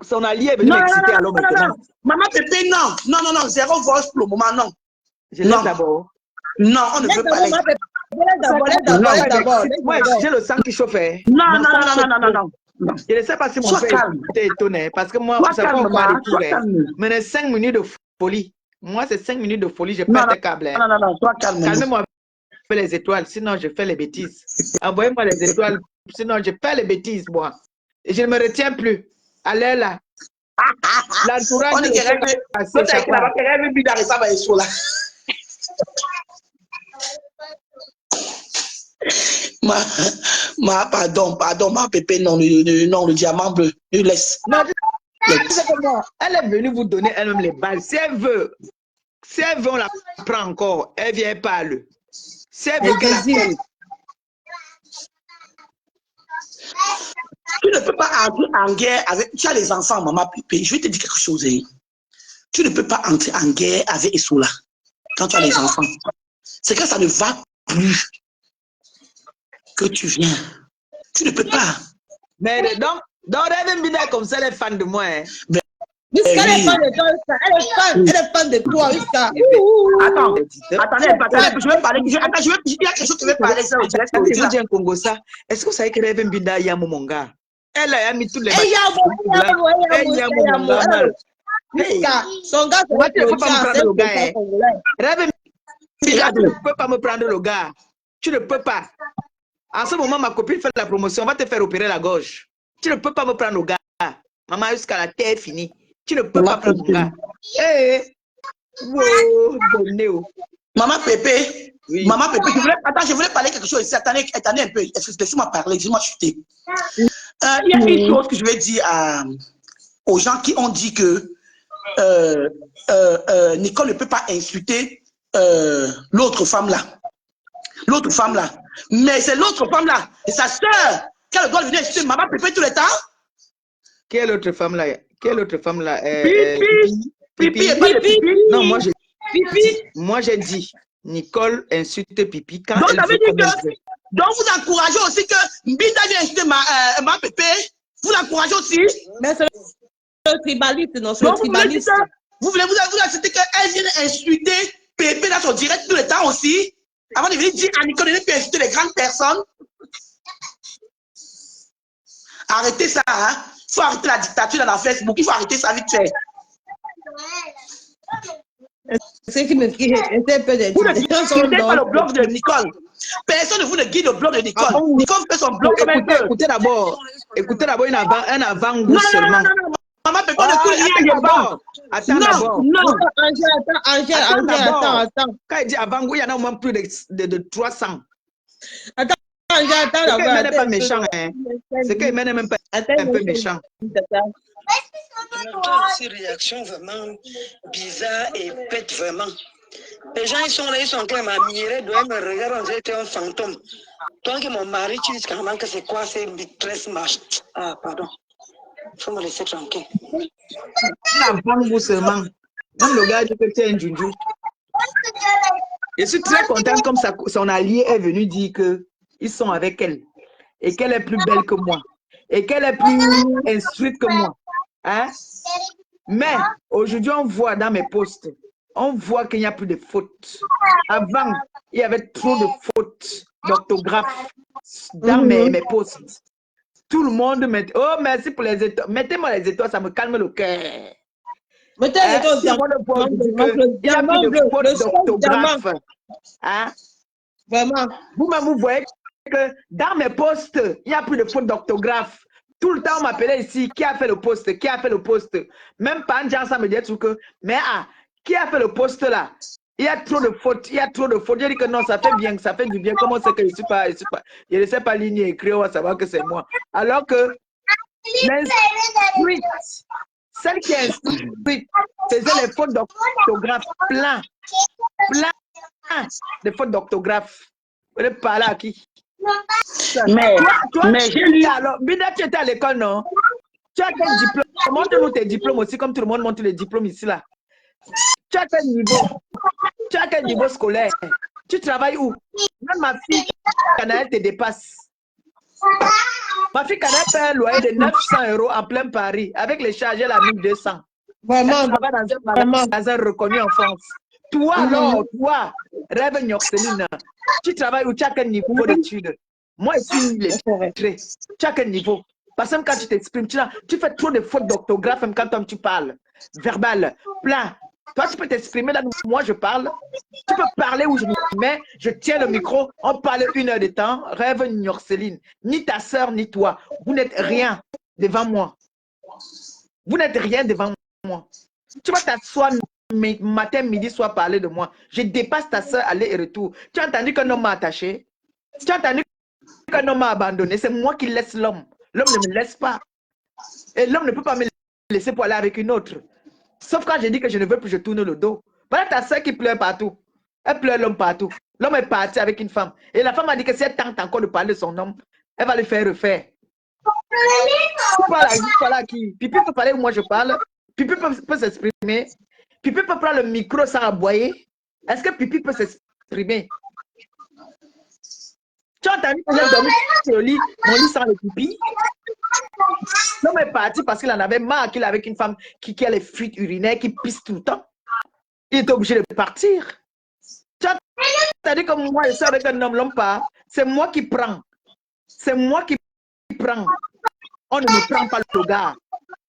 S3: Son allié est venu m'exciter alors maintenant.
S2: Maman Pépé, non, zéro voice pour le moment, non.
S3: Je laisse d'abord.
S2: Non, on ne veut pas aller.
S4: D'abord.
S3: Moi, j'ai le sang qui chauffe.
S2: Non.
S3: Je ne sais pas si mon père était étonné. Parce que moi, ça fait encore des tours. Mais les 5 minutes de folie. Moi, c'est 5 minutes de folie, je perds les câbles.
S2: Non, sois calme.
S3: Calmez-moi les étoiles, sinon je fais les bêtises. Envoyez-moi les étoiles, sinon je fais les bêtises, moi. Et je ne me retiens plus. Allez là. L'entourage.
S2: On est pardon, ma Pépé, non, le diamant bleu, je laisse.
S3: Non, elle est venue vous donner elle-même les balles. Si elle veut, on la prend encore. Elle vient parler. Si elle veut qu'elle
S2: tu ne peux pas entrer en guerre avec... Tu as les enfants, Maman Pépé. Je vais te dire quelque chose. Hein. Tu ne peux pas entrer en guerre avec Esola quand tu as les enfants. C'est que ça ne va plus que tu viens. Tu ne peux pas.
S3: Mais donc Rêve Mbina comme ça, elle est fan de moi. Hein.
S4: Elle est fan de toi, elle est fan de toi, Wiska.
S2: Attendez, je vais parler. Il y a quelque chose que je vais parler.
S3: Je vous dis un Congo ça. Est-ce que vous savez que Rêve Mbina Yamo Monga? Elle a mis tous les.
S4: Son gars,
S3: Moi, tu ne peux pas me prendre le gars.
S4: c'est
S3: Rêve, tu ne peux pas me prendre le gars. Tu ne peux pas. En ce moment, ma copine fait la promotion. On va te faire opérer la gorge. Tu ne peux pas me prendre le gars. Maman, jusqu'à la terre est finie. Tu ne peux pas prendre le gars. Hé! Wow, Bonéo.
S5: Maman Pépé,
S3: Oui.
S5: Maman Pépé, je voulais parler quelque chose ici. Attendez un peu. Laissez-moi parler, laissez-moi chuter. Il y a une chose que je vais dire aux gens qui ont dit que Nicole ne peut pas insulter l'autre femme là. L'autre femme là. Mais c'est l'autre femme là. Et sa soeur qui a le droit de venir insulter Maman Pépé tout le temps.
S3: Quelle autre femme là? Quelle autre femme là?
S5: Pipi et pas de Pipi.
S3: Non,
S5: Pipi.
S3: moi j'ai dit Nicole insulte Pipi quand
S5: Donc,
S3: elle
S5: ça veut
S3: veut
S5: dire
S3: comme elle
S5: que,
S3: veut.
S5: donc vous encouragez aussi que Mbinda vient insulter ma Pépé. Vous l'encouragez aussi.
S4: Mais c'est le tribaliste, non, c'est le
S5: Donc,
S4: tribaliste.
S5: vous voulez vous accepter qu'elle vienne insulter Pépé dans son direct tout le temps aussi, avant de venir dire à Nicole de ne plus insulter les grandes personnes. Arrêtez ça, hein. Il faut arrêter la dictature dans la Facebook. Il faut arrêter ça vite fait.
S4: C'est qui me fait un peu
S5: Vous ne
S4: d'intelligence.
S5: guidez pas le blog de Nicole. Personne ne vous ne guide le blog de Nicole.
S3: Ah bon?
S5: Nicole fait son blog comme elle veut.
S3: Écoutez d'abord un avant-goût
S5: Non,
S3: seulement.
S5: Maman Pépé ne coule rien, je vends.
S3: Attends d'abord.
S5: Non.
S4: Angèle, attends.
S3: Quand il dit avant-goût, il y en a au moins plus de 300.
S4: Angèle, attends.
S3: C'est qu'il n'est pas méchant. Hein. C'est qu'il n'est même pas un peu méchant.
S6: Ces réactions vraiment bizarres et bêtes vraiment. Les gens ils sont là, ils sont en train de m'admirer, doivent me regarder, on dirait que tu es un fantôme. Toi que mon mari, tu dis carrément que c'est quoi ces maîtresses marches. Ah, pardon. Il faut me laisser tranquille.
S3: Avant-goût seulement. Même le gars dit que tu es un junju. Je suis très contente comme son allié est venu dire qu'ils sont avec elle. Et qu'elle est plus belle que moi. Et qu'elle est plus instruite que moi. Hein? Mais aujourd'hui, on voit dans mes posts, on voit qu'il n'y a plus de fautes. Avant, il y avait trop de fautes d'orthographe dans mes posts. Tout le monde met. Oh, merci pour les étoiles. Mettez-moi les étoiles, ça me calme le cœur.
S4: Mettez les étoiles.
S3: Il y a plus de fautes d'orthographe. Hein?
S4: Vraiment.
S3: Vous-même, vous voyez que dans mes posts, il n'y a plus de fautes d'orthographe. Tout le temps, on m'appelait ici, qui a fait le post, qui a fait le post. Même pas un ça me dit tout que, mais qui a fait le post là? Il y a trop de fautes, il y a trop de fautes. Je dis que non, ça fait bien, ça fait du bien. Comment c'est que je ne sais pas ligner écrire, on va savoir que c'est moi. Alors que l'instruite, celle qui est instruite, faisait les fautes d'orthographe plein de fautes d'orthographe. Vous voulez parler à qui?
S5: Mais j'ai lu.
S3: Alors, Bida, tu étais à l'école, non? Tu as quel diplôme? Montre-nous tes diplômes aussi, comme tout le monde montre les diplômes ici, là. Tu as quel niveau? Tu as quel niveau scolaire? Tu travailles où? Même ma fille, elle te dépasse. Ma fille, elle paie un loyer de 900 € en plein Paris. Avec les charges, elle a 1200.
S4: Vraiment.
S3: Elle travaille dans un magasin reconnu en France. Toi, alors, toi, Rêve Nyorceline, tu travailles où? Tu as quel niveau d'études? Moi, je suis lettré. Tu as quel niveau? Parce que même quand tu t'exprimes, tu fais trop de fautes d'orthographe, même quand tu parles. Verbal, plein. Toi, tu peux t'exprimer là où moi je parle. Tu peux parler où je me mets. Je tiens le micro. On parle 1 heure de temps. Rêve Nyorceline. Ni ta soeur, ni toi. Vous n'êtes rien devant moi. Vous n'êtes rien devant moi. Tu vas t'asseoir matin, midi, soir parler de moi. Je dépasse ta soeur, aller et retour. Tu as entendu qu'un homme m'a attaché? Tu as entendu qu'un homme m'a abandonné? C'est moi qui laisse l'homme. L'homme ne me laisse pas. Et l'homme ne peut pas me laisser pour aller avec une autre. Sauf quand je dis que je ne veux plus, je tourne le dos. Voilà ta soeur qui pleure partout. Elle pleure l'homme partout. L'homme est parti avec une femme. Et la femme a dit que si elle tente encore de parler de son homme, elle va le faire refaire. Voilà qui. Pipi peut parler où moi je parle. Pipi peut s'exprimer. Pipi peut prendre le micro sans aboyer. Est-ce que Pipi peut s'exprimer? Tu as entendu que j'ai dormi sur le lit, mon lit sans le pipi? L'homme est parti parce qu'il en avait marre qu'il est avec une femme qui a les fuites urinaires, qui pisse tout le temps. Il était obligé de partir. Tu as entendu que moi, je suis avec un homme, l'homme part. C'est moi qui prends. C'est moi qui prends. On ne me prend pas le gars.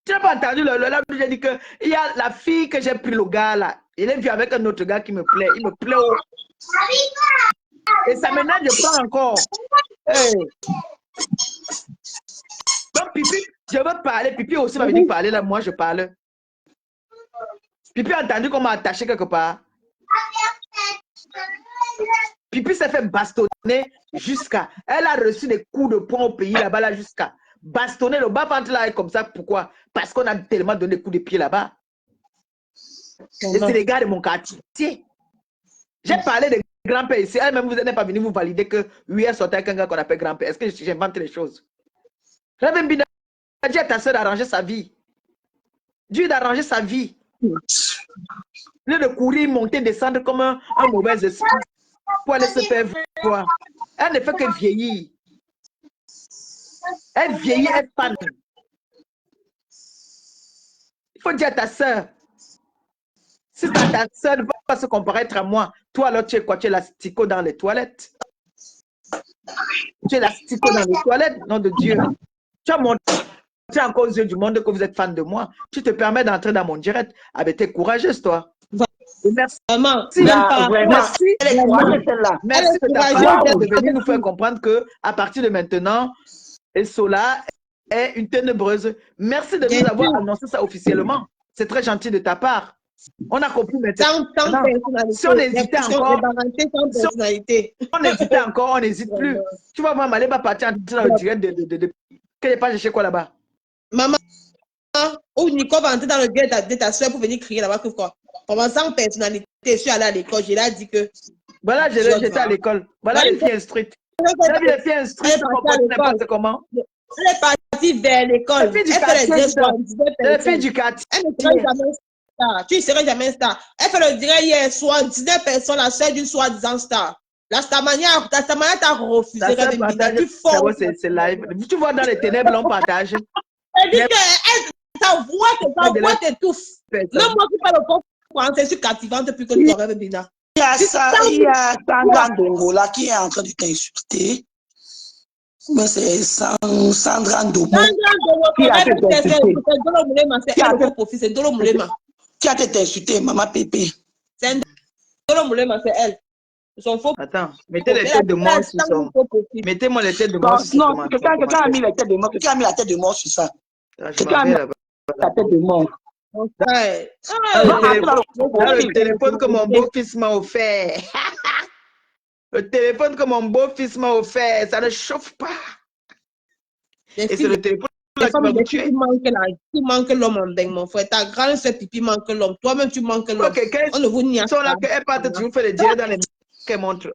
S3: Tu n'as pas entendu là où j'ai dit que il y a la fille que j'ai pris le gars là. Il est venu avec un autre gars qui me plaît. Il me plaît. Et ça maintenant je prends encore. Hey. Donc Pipi, je veux parler. Pipi aussi m'avait dit de parler là. Moi je parle. Pipi a entendu qu'on m'a attaché quelque part. Pipi s'est fait bastonner jusqu'à. Elle a reçu des coups de poing au pays là-bas là jusqu'à. Bastonner le bas ventre là est comme ça. Pourquoi? Parce qu'on a tellement donné des coups de pied là-bas. Et c'est les gars de mon quartier. J'ai parlé de grand-père ici. Elle-même, vous n'êtes pas venu vous valider que oui, elle sortait avec un gars qu'on appelle grand-père. Est-ce que j'invente les choses? J'avais bien dit à ta soeur d'arranger sa vie. Dieu d'arranger sa vie. Lieu de courir, monter, descendre comme un mauvais esprit pour aller se faire voir. Elle ne fait que vieillir. Elle vieillit, elle panne. Il faut dire à ta soeur, si ta soeur ne va pas se comparaître à moi, toi alors tu es quoi? Tu es l'astico dans les toilettes. Tu es l'astico dans les toilettes, nom de Dieu. Tu as montré encore aux yeux du monde que vous êtes fan de moi. Tu te permets d'entrer dans mon direct. Ah ben t'es courageuse toi. Et merci. Merci. Merci. Elle est courageuse celle-là. Merci de ta part de venir nous faire comprendre que à partir de maintenant, Esola est une ténébreuse. Merci de nous avoir annoncé ça officiellement. C'est très gentil de ta part. On a compris maintenant. Si on hésitait encore, on n'hésite plus. Tu vois, moi, Malé va partir dans le direct de qu'elle n'est pas chercher quoi là-bas.
S4: Maman, ou Nico va entrer dans le direct de ta soeur pour venir crier là-bas que quoi. Comment sans personnalité, je suis allée à l'école, j'ai là dit que.
S3: Voilà, j'étais à l'école. Voilà les filles instruites. Les filles instruites, n'importe comment.
S4: Elle est partie vers l'école.
S3: Les filles du quartier.
S4: Elle ne serait jamais star. Tu ne serais jamais star. Elle fait le direct hier soir, 19 personnes, la seule d'une soi-disant star. La Stamania t'a refusé.
S3: C'est live. Tu vois dans les ténèbres, on partage.
S4: Elle dit que ta voix t'étouffe. Même moi qui parle au français, je suis captivante plus que toi, Bina.
S5: Il y a Sandra Ndongo là qui est en train de t'insulter. Mais c'est Sandra Ndongo qui a été insultée. Qui a été insultée, Maman Pépé.
S4: C'est Ndolo Moulema, c'est elle.
S3: Attends, mettez les têtes de mort sur son. Mettez-moi les têtes de mort sur son.
S5: Non, quelqu'un a mis la tête de mort. Quelqu'un a mis la tête de mort sur ça. Quelqu'un a mis la tête de mort.
S3: Le téléphone que mon beau-fils m'a offert. Le téléphone que mon beau-fils m'a offert, ça ne chauffe pas. Et c'est le téléphone là qui m'a tué.
S4: Tu manques l'homme en bain, mon frère. Ta grande soeur Pipi manque l'homme. Toi-même, tu manques l'homme. On ne vous nie pas.
S3: Là qu'elle part toujours faire les directs dans les qu'elle montre.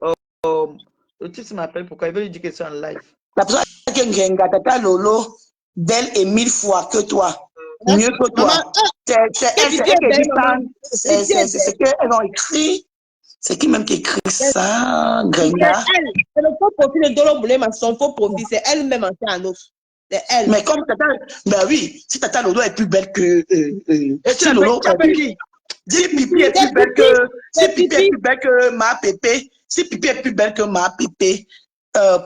S3: Le type m'appelle pourquoi il veut lui dire que c'est en live.
S5: La personne qui est Ngenga, Tata Lolo, belle et 1000 fois que toi. Mieux que toi. C'est ce qu'elles ont écrit. C'est qui même qui écrit ça, Ngenga?
S4: C'est le faux profil de Dolo Moulema, son faux profil. C'est elle-même en os. C'est elle.
S5: Mais comme Tata, ben oui, si Tata Lolo est plus belle que.
S3: Si Lolo est plus qui?
S5: Si Pipi est plus belle que. Si Pipi est plus belle que ma Pépé. Si Pipi est plus belle que ma Pépé.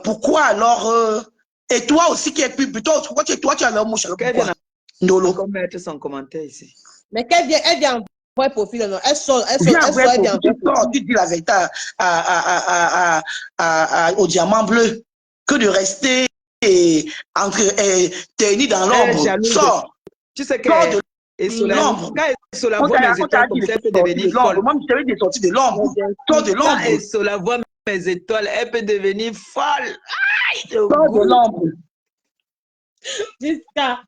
S5: Pourquoi alors. Et toi aussi qui es plus. Pourquoi tu as leur mouche à l'autre?
S3: Ndolo. On va mettre son commentaire ici.
S4: Mais elle vient en vrai profil, non? Elle sort, elle
S5: vient tu dis la vérité au diamant bleu que de rester tenir dans l'ombre. Sors.
S3: Tu sais que l'ombre. Quand Esola voit mes étoiles comme ça, elle peut devenir folle.
S5: Moi, je t'avais sorti de l'ombre. Sors de l'ombre.
S3: Quand Esola voit mes étoiles, elle peut devenir folle.
S5: Sors de l'ombre.
S4: Jusqu'à.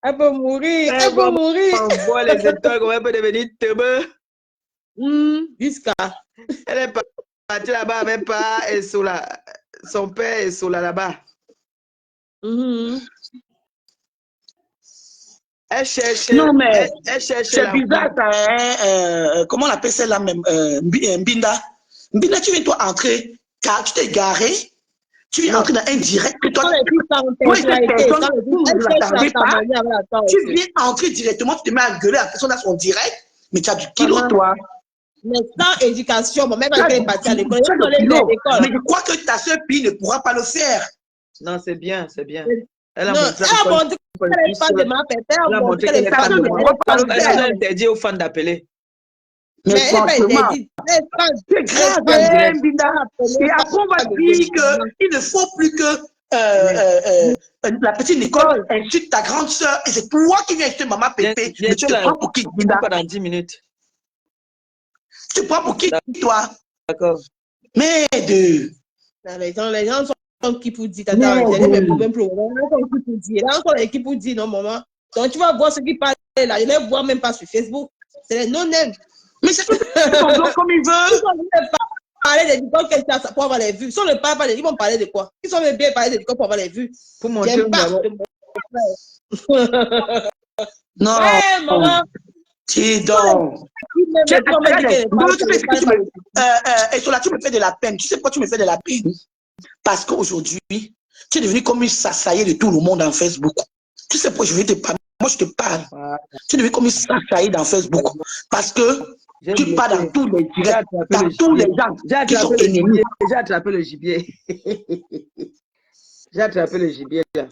S4: Elle peut mourir. Elle peut mourir.
S3: On voit les étoiles, comment elle peut devenir teubeux.
S4: Jusqu'à.
S3: Elle est partie là-bas avec Esola. Son père Esola là-bas. Elle cherche.
S5: Non, mais
S3: elle cherche.
S5: C'est bizarre, ça. Comment on appelle celle-là même? Mbinda. Mbinda, tu viens toi entrer, car tu t'es garé. Tu viens entrer dans un direct que toi. Tu viens entrer directement, tu te mets à gueuler à la personne dans son direct, mais tu as du kilo, toi.
S4: Mais sans éducation, même quand elle est partie à l'école,
S5: mais je crois que ta soeur Pi ne pourra pas le faire.
S3: Non, c'est bien, c'est bien. Elle a
S4: Non,
S3: montré
S4: elle a montré qu'elle n'est pas de ma pépé. Elle
S3: Elle
S4: a
S3: a montré
S4: montré
S3: qu'elle
S4: qu'elle
S3: est
S4: est
S3: fan
S4: fan
S3: de
S4: de
S3: moi.
S4: moi.
S3: Elle a interdit aux fans d'appeler.
S4: Mais
S5: Mais
S4: elle n'est pas
S5: franchement,
S4: interdite. Elle est fan.
S5: c'est
S4: Elle est
S5: grave,
S4: fan
S5: hein,
S4: direct.
S5: Binda.
S4: Elle
S5: Et
S4: a
S5: après, on va
S4: appelé
S5: dire
S4: directement.
S5: qu'il ne faut plus que la petite Nicole insulte ta grande soeur et c'est toi qui viens insulter maman Pépé. Mais tu
S3: Bientôt
S5: te
S3: là,
S5: prends pour qui, Binda?
S3: pas dans 10 minutes.
S5: Tu te prends pour qui, toi?
S3: D'accord.
S5: Merde.
S4: Les gens sont qui pour dire, tata,
S5: Non,
S4: j'ai mes
S5: oui.
S4: problèmes pour moi. Ils sont qui pour dire. Là, encore les qui pour dire, non, maman. Donc, tu vas voir ceux qui parlent là. Je les vois même pas sur Facebook. C'est les non-name.
S5: Mais c'est tout son blog comme il
S4: Ils
S5: veut.
S4: sont venus parler des Nicole pour avoir les vues. Si on ne parle pas, ils vont parler de quoi? Ils sont venus bien parler des Nicole pour avoir les vues.
S3: Pour montrer
S4: J'aime
S3: où
S4: pas
S3: d'abord.
S4: de mon frère.
S5: Non.
S4: Ouais, maman.
S5: Dis donc. Tu peux me fais de la peine. Tu sais pourquoi tu me fais de la peine? Parce qu'aujourd'hui, tu es devenu comme une sassaillée de tout le monde en Facebook. Tu sais pourquoi je vais te parler? Moi, je te parle. Tu es devenu comme une sassaillée dans Facebook. Parce que tu parles dans tous les directs, dans tous les gens qui sont ennemis.
S3: J'ai attrapé le gibier. J'ai attrapé le gibier là.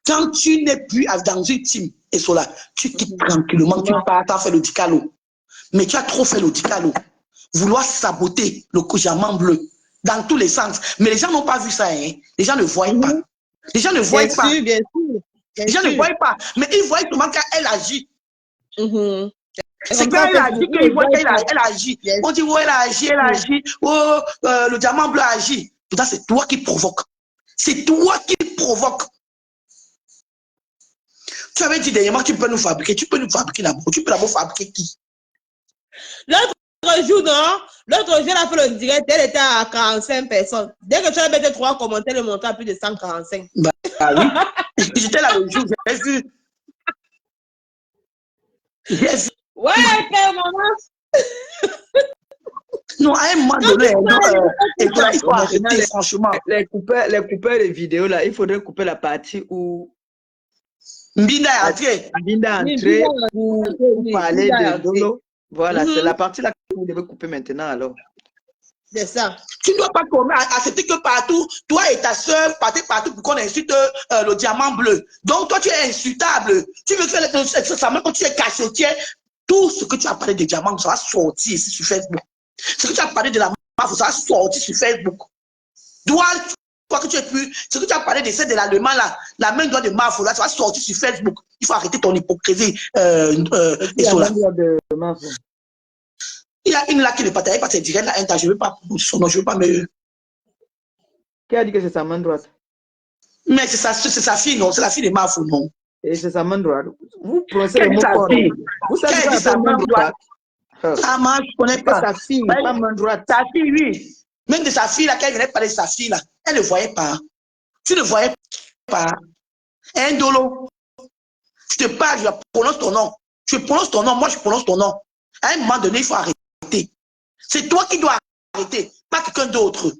S5: Quand tu n'es plus dans une team, et cela, tu quittes tranquillement, tu pars, tu as fait le dicalo. Mais tu as trop fait le dicalo. Vouloir saboter le diamant bleu dans tous les sens. Mais les gens n'ont pas vu ça, hein. Les gens ne voient pas. Les gens ne voient pas.
S4: Bien sûr.
S5: Les gens ne voient pas. Mais ils voient seulement quand elle agit. C'est quand elle agit qu'ils voient qu'elle agit. On dit, oh, elle agit. Oh, le diamant bleu agit. Pourtant, c'est toi qui provoque. C'est toi qui provoque. Tu avais dit dernièrement, tu peux nous fabriquer d'abord. Tu peux d'abord fabriquer qui?
S4: L'autre jour, non? L'autre jour, elle a fait le direct, elle était à 45 personnes. Dès que tu as mis 3 commentaires, elle montait à plus de 145.
S5: Bah oui. J'étais là le jour, j'ai vu.
S4: Ouais, quel moment?
S5: Non, à un moment donné, il faut arrêter, franchement.
S3: Les coupeurs de vidéos là, il faudrait couper la partie où
S5: Mbinda est entré.
S3: Mbinda est entré pour parler de Dolo. Voilà, c'est la partie là que vous devez couper maintenant alors.
S4: C'est ça.
S5: Tu ne dois pas accepter que partout, toi et ta soeur, partez partout pour qu'on insulte le diamant bleu. Donc toi, tu es insultable. Tu veux faire ça, même quand tu es cachetière, tout ce que tu as parlé de diamant, ça va sortir ici sur Facebook. Ce que tu as parlé de la mafia, ça va sortir sur Facebook. Toi que tu es plus, ce que tu as parlé de celle de l'allemand là, la main droite de mafia, là, ça va sortir sur Facebook. Il faut arrêter ton hypocrisie. Et cela. Il y a une là qui ne partage pas ses directs là, je ne veux pas son nom, je ne veux pas me.
S3: Qui a dit que c'est sa main droite?
S5: Mais c'est sa fille, non? C'est la fille de Mafou, non?
S3: Et c'est sa main droite. Vous prononcez le mot fort. Vous savez pas sa main droite?
S5: Ah, moi, je ne connais pas.
S3: Sa fille, pas main droite.
S5: Sa fille, oui. Même de sa fille là, quand elle venait parler de sa fille là, elle ne voyait pas. Tu ne voyais pas. Hein, Dolo? Je te parle, je prononce ton nom. Je prononce ton nom, moi je prononce ton nom. À un moment donné, il faut arrêter. C'est toi qui dois arrêter, pas quelqu'un d'autre.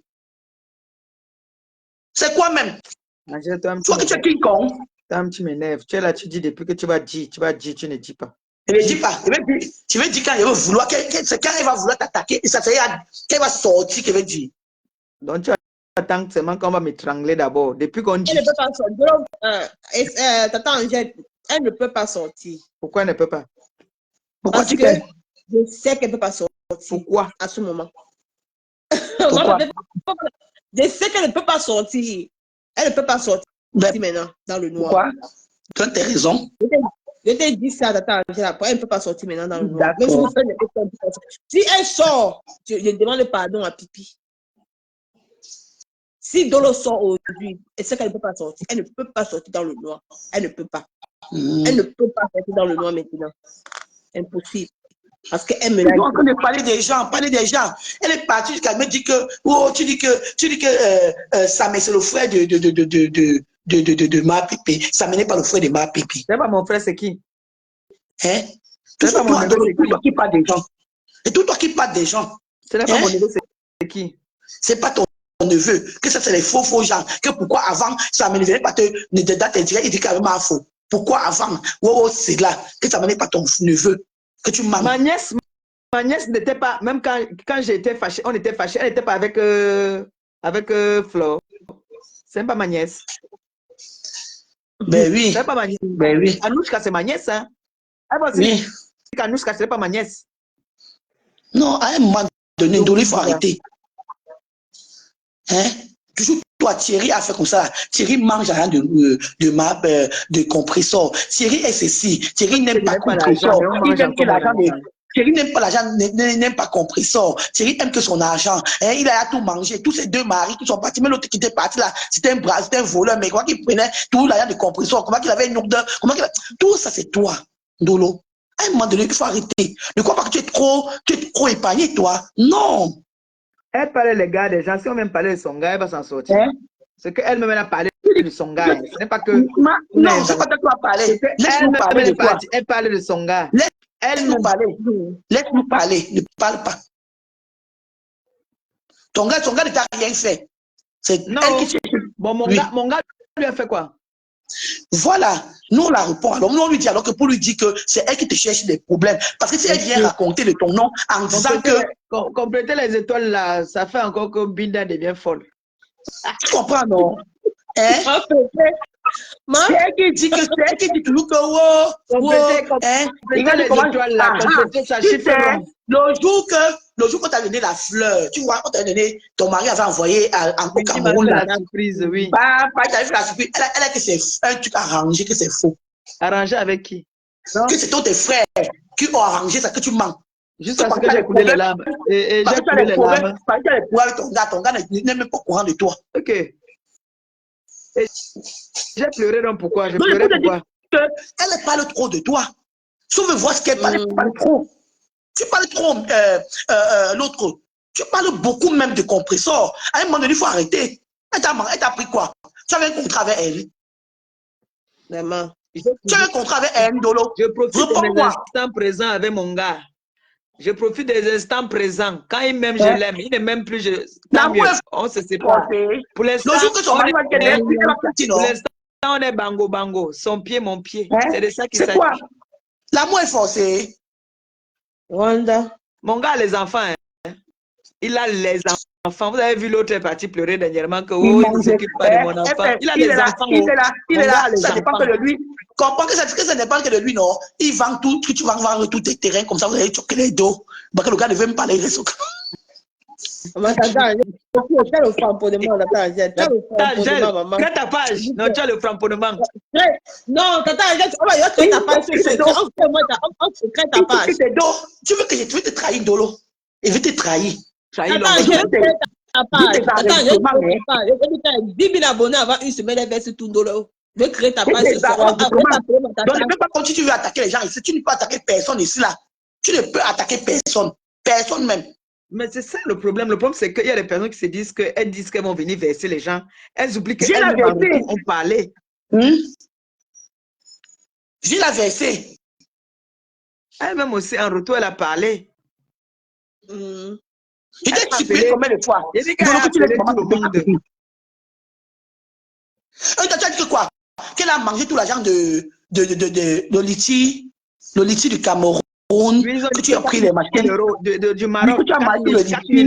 S5: C'est quoi même? Toi que tu es King Kong.
S3: Tu m'énerves. Tu es là, tu dis depuis que tu vas dire, tu ne dis pas.
S5: Je ne dis pas. Tu veux dire quand il va vouloir, c'est quand il va vouloir t'attaquer, et ça c'est quand il va sortir qu'il veut dire.
S3: Donc tu attends seulement qu'on va m'étrangler d'abord. Depuis qu'on dit.
S4: Elle ne peut pas sortir. Tata Angèle, elle ne peut pas sortir.
S3: Pourquoi elle ne peut pas?
S5: Pourquoi
S4: Parce que je sais qu'elle ne peut pas sortir.
S3: Pourquoi?
S4: À ce moment.
S5: Pourquoi?
S4: Je sais qu'elle ne peut pas sortir. Elle ne peut pas sortir maintenant dans le noir.
S5: Pourquoi? Tu as tes raisons.
S4: Je t'ai dit ça, Tata Angèle, après elle ne peut pas sortir maintenant dans le noir. Même si vous faites si elle sort, je demande pardon à Pipi. Si Dolo sort aujourd'hui, elle sait qu'elle ne peut pas sortir. Elle ne peut pas sortir dans le noir. Elle ne peut pas. Elle ne peut pas sortir dans le noir maintenant. Impossible. Parce qu'elle me l'a dit.
S5: Tu es en train de parler des gens, Elle est partie jusqu'à me dire que, oh, tu dis que Samé, c'est le frère de ma Pépé. Samé n'est pas le frère de ma Pépé.
S3: C'est pas mon frère, c'est qui?
S5: Hein? C'est pas mon frère, toi qui parles des gens. Et tout toi qui parles des gens.
S3: Ce n'est pas mon neveu, c'est qui?
S5: C'est pas ton neveu. Que ça, c'est les faux gens. Que pourquoi avant, Samé ne venait pas te dire, il dit carrément faux. Pourquoi avant? Oh, c'est là. Que ça n'est pas ton neveu. Que tu m'as.
S3: Ma nièce n'était pas, même quand j'étais fâché, on était fâché, elle n'était pas avec Flore. C'est pas ma nièce.
S2: Ben oui.
S3: C'est pas ma nièce.
S2: Ben oui.
S3: Anouchka, c'est ma nièce. Hein? Elle va aussi
S2: Oui.
S3: qu'Anouchka, c'est pas ma nièce.
S2: Non, à un moment donné, il faut arrêter. Hein? Toujours toi, Thierry a fait comme ça. Thierry mange rien de compresseur. Thierry est ceci. Thierry n'aime pas compresseur. Il aime que l'argent Thierry n'aime pas l'argent, n'aime pas compresseur. Thierry aime que son argent. Hein? Il a tout mangé. Tous ses deux maris qui sont partis, même l'autre qui était parti là, c'était un voleur, mais comment qu'il prenait tout l'argent de compresseur, comment qu'il avait une ordre, tout ça c'est toi, Ndolo. À un moment donné, il faut arrêter. Ne crois pas que tu es trop épargné, toi. Non.
S3: Elle parlait les gars des gens. Si on même parlait de son gars, elle va s'en sortir.
S2: Hein?
S3: C'est qu'elle-même a parlé de son gars. Ce n'est pas que.
S2: Non, c'est pas de toi parler. Laisse-nous parler de toi.
S3: Elle parlait de son gars.
S2: Laisse-nous parler. Laisse-nous parler. Ne parle pas. Ton gars ne t'a rien fait. C'est elle qui cherche.
S3: Bon, mon gars lui a fait quoi?
S2: Voilà, nous on la répond. Alors nous on lui dit alors que pour lui dire que c'est elle qui te cherche des problèmes. Parce que si elle vient raconter de ton nom en disant que.
S3: Compléter les étoiles là, ça fait encore que Binda devient folle.
S2: Tu comprends, non? Hein? C'est elle qui dit que c'est elle qui dit toujours que
S3: compléter les étoiles là, compléter sa chiffre.
S2: Le jour qu'on t'a donné la fleur, tu vois, quand t'a donné, ton mari avait envoyé au Cameroun
S3: la surprise, oui.
S2: T'as vu la surprise, elle a que c'est un truc arrangé, que c'est faux.
S3: Arrangé avec qui?
S2: Que c'est tes frères qui ont arrangé ça, que tu mens.
S3: Juste parce que j'ai coulé les larmes. Et j'ai coulé les larmes.
S2: Parce que tu as les problèmes avec ton gars n'est même pas au courant de toi.
S3: Ok. J'ai pleuré, donc pourquoi? J'ai pleuré pourquoi?
S2: Elle parle trop de toi. Si on veut voir ce qu'elle parle, elle parle trop. Tu parles trop, l'autre. Tu parles beaucoup même de compresseur. À un moment donné, il faut arrêter. Elle t'a pris quoi? Tu avais un contrat avec elle.
S4: Vraiment.
S2: Tu avais un contrat avec elle, Ndolo.
S3: Je profite des instants présents avec mon gars. Je profite des instants présents. Quand il m'aime, je l'aime. Il ne m'aime plus, tant mieux. On se sépare. Pour l'instant, on est bango. Son pied, mon pied. C'est de ça qu'il s'agit.
S2: L'amour est forcé.
S4: Rwanda.
S3: Mon gars, les enfants, hein. Il a les enfants. Vous avez vu l'autre parti pleurer dernièrement que il ne s'occupe pas de mon enfant. Il a les enfants.
S2: Il est là. Ça dépend que de lui. Comprends que ça dépend que de lui, non? Il vend tout, tu vas vendre tous tes terrains comme ça, vous allez choquer les dos. Parce que le gars ne veut même pas les réseaux.
S4: Crée
S3: ta page. Non, tu as le framponnement.
S4: Non, tata, on va créer ta page. Crée ta page.
S2: Tu veux que je te trahisse, Dolo? Il veut te trahir.
S4: Attends, je vais créer ta page. Attends, je vais 10 000 abonnés avant une semaine, elle verse tout Dolo. Je vais créer ta page.
S2: Donc, ne peux pas, quand tu veux attaquer les gens ici, tu ne peux attaquer personne ici, là. Tu ne peux attaquer personne. Personne même.
S3: Mais c'est ça le problème. Le problème, c'est qu'il y a des personnes qui se disent qu'elles disent qu'elles vont venir verser les gens. Elles oublient qu'elles ont parlé.
S2: J'ai la versée.
S3: Elle-même aussi, en retour, elle a parlé.
S2: Je t'ai expliqué combien de fois?
S3: J'ai dit qu'elle a appelé tout le monde.
S2: Tu as dit que quoi? Qu'elle a mangé tout l'argent de Liti du Cameroun. Que tu as pris les machines
S3: du Maroc.
S2: Que tu as mangé le Liti.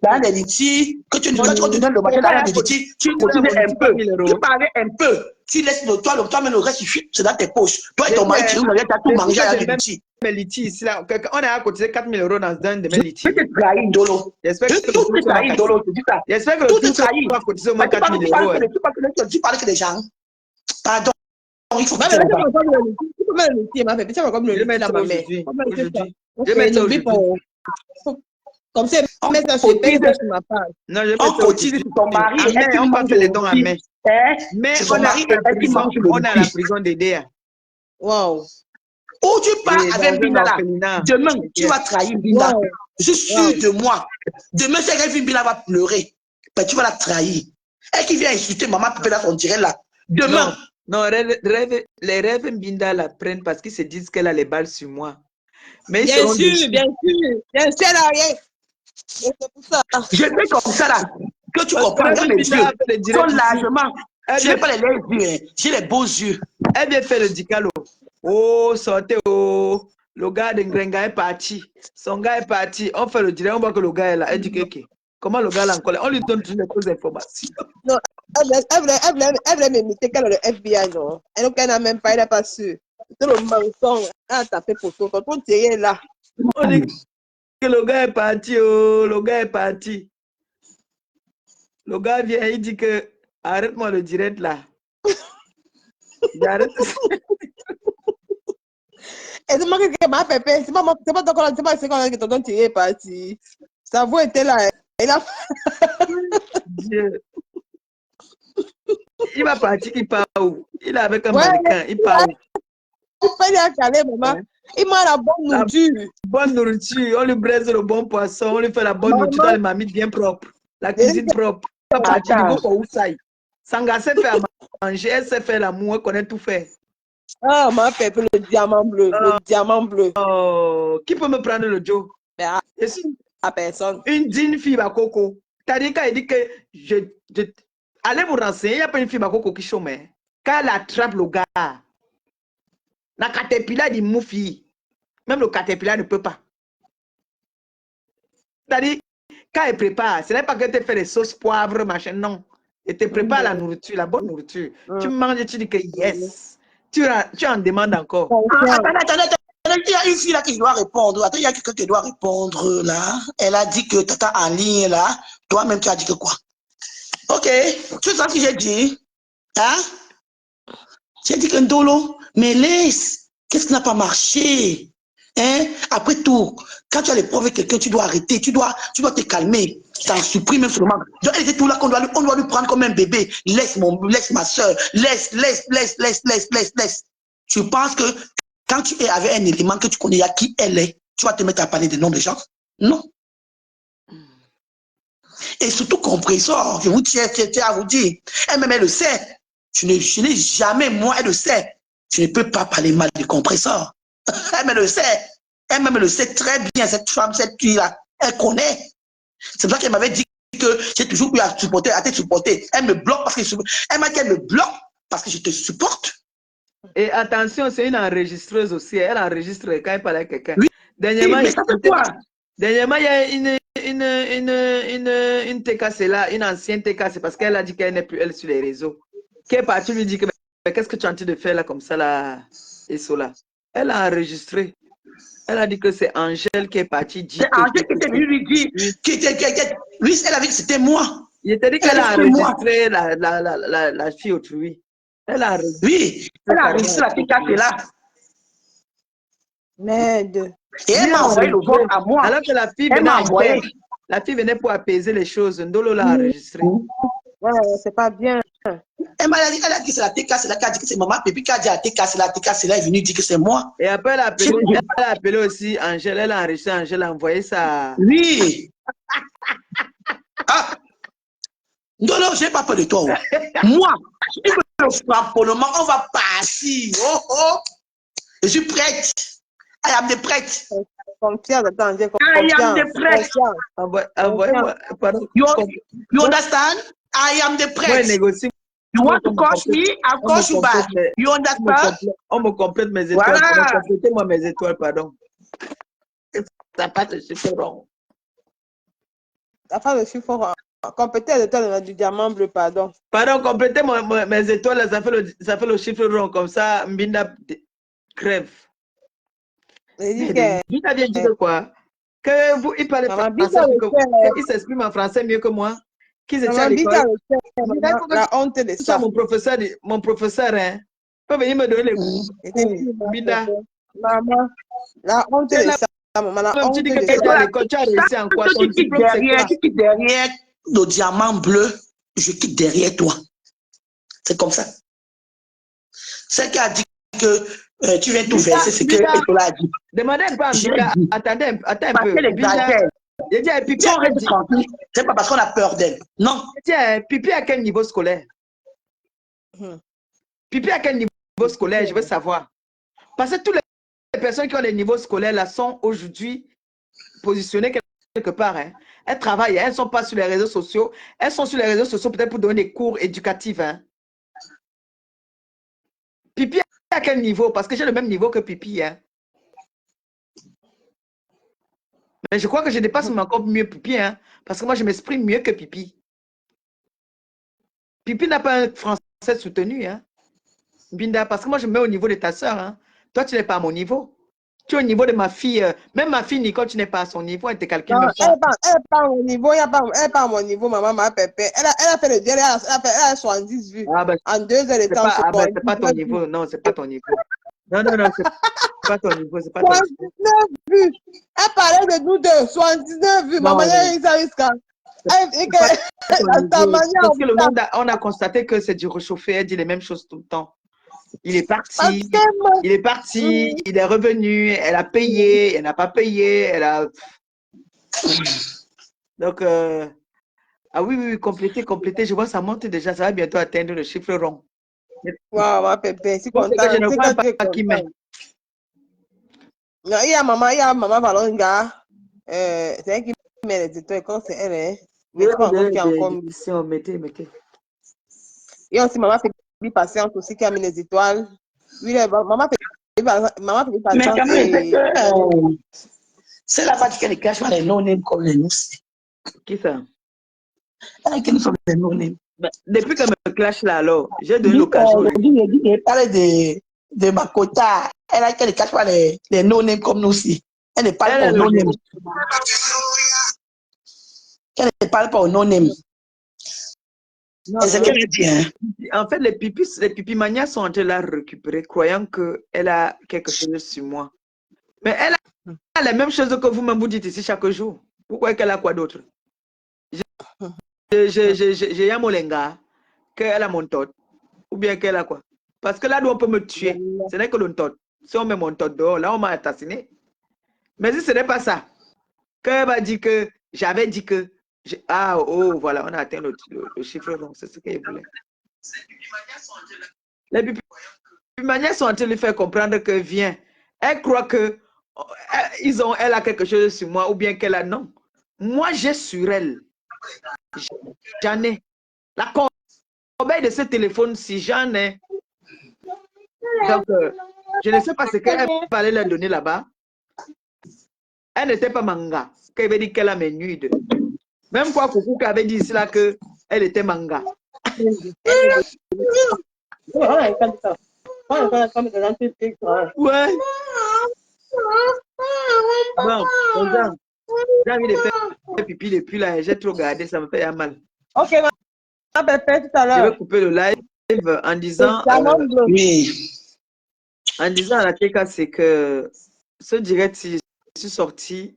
S2: Dans les Liti, que tu donnes le machin dans les Liti, tu continues un peu. Tu parlais un peu. Tu laisses toi-même le reste, c'est dans tes poches. Toi et ton mari, tu as tout mangé à la Liti.
S3: Mais Liti, ici, là, on a cotisé 4 000 € dans un de mes Liti.
S2: Je te trahis, Dolo.
S3: J'espère que
S2: tout te trahis, Dolo.
S3: J'espère que tout va cotiser au moins 4 000 €.
S2: Tu parles que des gens. Pardon. Il faut que tu
S3: je mets ça aujourd'hui. Je mets ça aujourd'hui.
S4: Comme ça, mets ça sur ma page.
S3: Non, je mets ça
S2: cotise sur ton mari.
S3: On va faire les dons à main. Mais on est à la prison d'Edea.
S4: Wow.
S2: Où tu pars avec Binala, demain, tu vas trahir Binala. Je suis sûr de moi. Demain, si elle vient, Binala va pleurer. Ben, tu vas la trahir. Elle qui vient insulter maman, Pépé, là, on dirait là. Demain.
S3: Non, les rêves Mbinda la prennent parce qu'ils se disent qu'elle a les balles sur moi. Mais
S4: bien sûr, elle a rien. C'est pour ça.
S2: Je fais comme ça là. Que tu comprends, regarde mes yeux. Sont largement. Je n'ai pas les yeux, j'ai les beaux yeux.
S3: Elle vient faire le dicalo. Oh, sortez, oh. Le gars de Ngrenga est parti. Son gars est parti. On fait le direct, on voit que le gars est là. Elle dit que.
S1: Comment le gars l'encolère? On lui donne toutes les fausses informations.
S4: Non, elle voulait m'imiter qu'elle est le FBI, non. Elle n'a même pas, elle n'a pas su. Tout le mensonge, elle a tapé pour tout. Tonton Thierry est là.
S1: On dit que le gars est parti, oh, le gars est parti. Le gars vient, il dit que arrête-moi le direct là. J'arrête.
S4: Et c'est moi qui m'a fait peur. C'est pas que tonton Thierry est parti. Sa voix était là. Il a...
S1: Dieu. Il va partir, il part où? Il est avec un mannequin, il part où?
S4: Il fallait à caler, maman. Il m'a la bonne nourriture.
S1: Bonne nourriture, on lui braise le bon poisson, on lui fait la bonne nourriture dans les mamites bien propres. La cuisine propre. Sangassé fait à manger, elle sait faire l'amour, elle connaît tout faire.
S4: Ah, ma fait le diamant bleu. Le diamant bleu.
S1: Oh, qui peut me prendre le Joe?
S4: Je suis à personne.
S1: Une digne fille à Coco. T'as dit qu'elle dit que allez vous renseigner, il n'y a pas une fille à Coco qui chôme. Quand elle attrape le gars, la caterpillar dit moufi. Même le caterpillar ne peut pas. C'est-à-dire, quand elle prépare, ce n'est pas que tu fais des sauces poivre, machin, non. Elle te prépare la nourriture, la bonne nourriture. Tu manges et tu dis que yes. Tu en demandes encore.
S5: Attendez. Il y a une fille là qui doit répondre. Attends, il y a quelqu'un qui doit répondre là. Elle a dit que tata en ligne là. Toi-même, tu as dit que quoi? Ok. Tu sais ce que j'ai dit? Hein? J'ai dit que Ndolo, mais laisse. Qu'est-ce qui n'a pas marché? Hein? Après tout, quand tu as les preuves avec quelqu'un, tu dois arrêter. Tu dois te calmer. Ça en supprime même seulement. Elle était tout là qu'on doit lui prendre comme un bébé. Laisse ma soeur. Laisse. Tu penses que quand tu es avec un élément que tu connais à qui elle est, tu vas te mettre à parler des noms des gens? Non. Et surtout, compresseur, je vous tiens à vous dire, elle-même, elle le sait. Je n'ai jamais, moi, elle le sait. Je ne peux pas parler mal du compresseur. Elle-même le sait. Elle-même le sait très bien, cette femme, cette fille-là. Elle connaît. C'est pour ça qu'elle m'avait dit que j'ai toujours eu à te supporter. Elle me bloque parce que elle m'a dit qu'elle me bloque parce que je te supporte.
S1: Et attention, c'est une enregistreuse aussi. Elle enregistre quand elle parle à quelqu'un.
S5: Oui,
S1: Dernièrement,
S5: mais ça fait quoi?
S1: Dernièrement, il y a une TKC là, une ancienne TKC, parce qu'elle a dit qu'elle n'est plus elle sur les réseaux. Qui est partie lui dit que qu'est-ce que tu es en train de faire là comme ça là, et cela. Elle a enregistré. Elle a dit que c'est Angèle qui est partie dire.
S5: C'est Angèle qui était venue lui dire. Oui, elle a dit que c'était moi.
S1: Il t'a dit qu'elle a enregistré la fille autrui. Elle a enregistré.
S5: Oui, elle a enregistré la TKC là.
S4: Merde.
S5: Et elle m'a envoyé le vote à moi.
S1: Alors que la fille venait pour apaiser les choses. Ndolo l'a enregistré.
S4: Ouais, c'est pas bien.
S5: Elle a dit que c'est la TKC là, qui a dit que c'est maman Pépi qui a dit à la TKC là, est venue dire que c'est moi.
S1: Et après, elle a appelé aussi Angèle, elle a enregistré Angèle, a envoyé ça.
S5: Oui. Ah. Non, je n'ai pas peur de toi. Moi, si je me frappe pour le moment, on va passer. Oh. Je suis prête. I am the prête.
S4: Confiance, attends, j'ai confiance.
S5: I am the prête.
S1: Envoyez-moi, pardon.
S5: You understand? I am the prête. You want to coach me? I'll coach you back. You understand?
S1: On me complète mes étoiles.
S5: Voilà.
S1: Complétez-moi mes étoiles, pardon. Ça passe le chiffre rond.
S4: Ça passe le chiffre rond. Complétez les étoiles du diamant bleu, pardon.
S1: Pardon, complétez mes étoiles, ça fait le chiffre rond. Comme ça, Mbinda crève. Mbinda vient dire quoi? Que vous, il parle français, il s'exprime en français mieux que moi. Qu'ils étaient à l'école.
S4: La honte de ça.
S1: Mon professeur, hein, peut venir me donner les cours. Mbinda.
S4: Maman, la honte de ça. Maman, la honte
S1: tu dis que
S4: de
S1: tu es à l'école, tu as réussi en quoi? Ton diplôme, c'est quoi?
S5: Tu quittes derrière le diamant bleu, je quitte derrière toi. C'est comme ça. Celle qui a dit que tu viens tout verser, c'est que Etola a dit.
S1: Demandez un peu à Mbinda. Attendez un peu.
S5: C'est pas parce qu'on a peur d'elle. Non.
S1: Tiens, Pipi à quel niveau scolaire? Pipi à quel niveau scolaire? Je veux savoir. Parce que toutes les personnes qui ont des niveaux scolaires là sont aujourd'hui positionnées quelque part. Hein. Elles travaillent, elles ne sont pas sur les réseaux sociaux. Elles sont sur les réseaux sociaux peut-être pour donner des cours éducatifs. Hein. Pipi à quel niveau? Parce que j'ai le même niveau que Pipi. Hein.
S3: Mais je crois que je dépasse encore mieux Pipi, hein, parce que moi, je m'exprime mieux que Pipi. Pipi n'a pas un français soutenu, hein. Binda, parce que moi, je me mets au niveau de ta soeur. Hein. Toi, tu n'es pas à mon niveau. Tu es au niveau de ma fille. Même ma fille, Nicole, tu n'es pas à son niveau. Elle te calcule même pas.
S4: Elle n'est pas à mon niveau. Elle n'est pas à mon niveau, maman, ma pépé. Elle a fait le diable. Elle a 70 vues.
S3: Ah, ben,
S4: En 2 heures de temps.
S3: C'est pas ton niveau. Non, c'est pas ton niveau. Non, c'est pas ton niveau. C'est pas ton niveau.
S4: 79 vues. Elle parlait de nous deux. 79 vues. Maman,
S3: on a constaté que c'est du réchauffé. Elle dit les mêmes choses tout le temps. Il est parti, il est revenu, elle a payé, elle n'a pas payé, elle a... Donc, ah oui, compléter, je vois ça monte déjà, ça va bientôt atteindre le chiffre rond.
S4: Waouh, ma pépé, c'est content.
S3: Je ne vois pas qui met.
S4: Il y a maman Valonga, c'est elle qui met les étoiles, quand c'est elle, hein. Mais c'est pas encore qui a encore mis.
S3: Si on mettez.
S4: Il y a aussi maman Fébi Patiente aussi qui a mis les étoiles. Oui, maman Fébi Patiente.
S2: Mais c'est la partie qui ne cache pas les non-names comme les nous.
S3: Qui ça?
S2: Elle qui nous fait les non-names.
S3: Depuis qu'elle me clash là, alors, j'ai donné l'occasion.
S2: Elle parle de Makota. Elle a qui ne cache pas les non-names comme nous aussi. Elle ne parle pas aux non-names. Elle ne parle pas aux non-names. C'est qu'elle dit, hein.
S3: En fait, les pipimanias sont en train de la récupérer, croyant qu'elle a quelque chose sur moi. Mais elle a la même chose que vous-même vous dites ici chaque jour. Pourquoi qu'elle a quoi d'autre? J'ai Yamolenga, qu'elle a mon tot. Ou bien qu'elle a quoi? Parce que là, on peut me tuer. Ce n'est que le tot. Si on met mon tot dehors, là, on m'a assassiné. Mais si ce n'est pas ça, qu'elle m'a dit que j'avais dit que. Ah, oh, voilà, on a atteint le chiffre rond. C'est ce qu'elle voulait. Les pipimanias sont en train de lui faire comprendre que viens. Elle croit que elle a quelque chose sur moi ou bien qu'elle a non. Moi, j'ai sur elle. J'en ai. La corbeille de ce téléphone-ci, j'en ai. Donc, je ne sais pas ce qu'elle allait leur donner là-bas. Elle n'était pas manga. Qu'elle avait dit qu'elle a mes nudes. Même quoi, Coucou qui avait dit ici là qu'elle était manga. Ouais. Bon, j'ai envie de faire pipi depuis là, j'ai trop gardé, ça me fait mal.
S4: Ok, ma pépé, tout à l'heure.
S3: Je vais couper le live en disant
S2: oui.
S3: En disant à la TK, c'est que ce direct, je suis sorti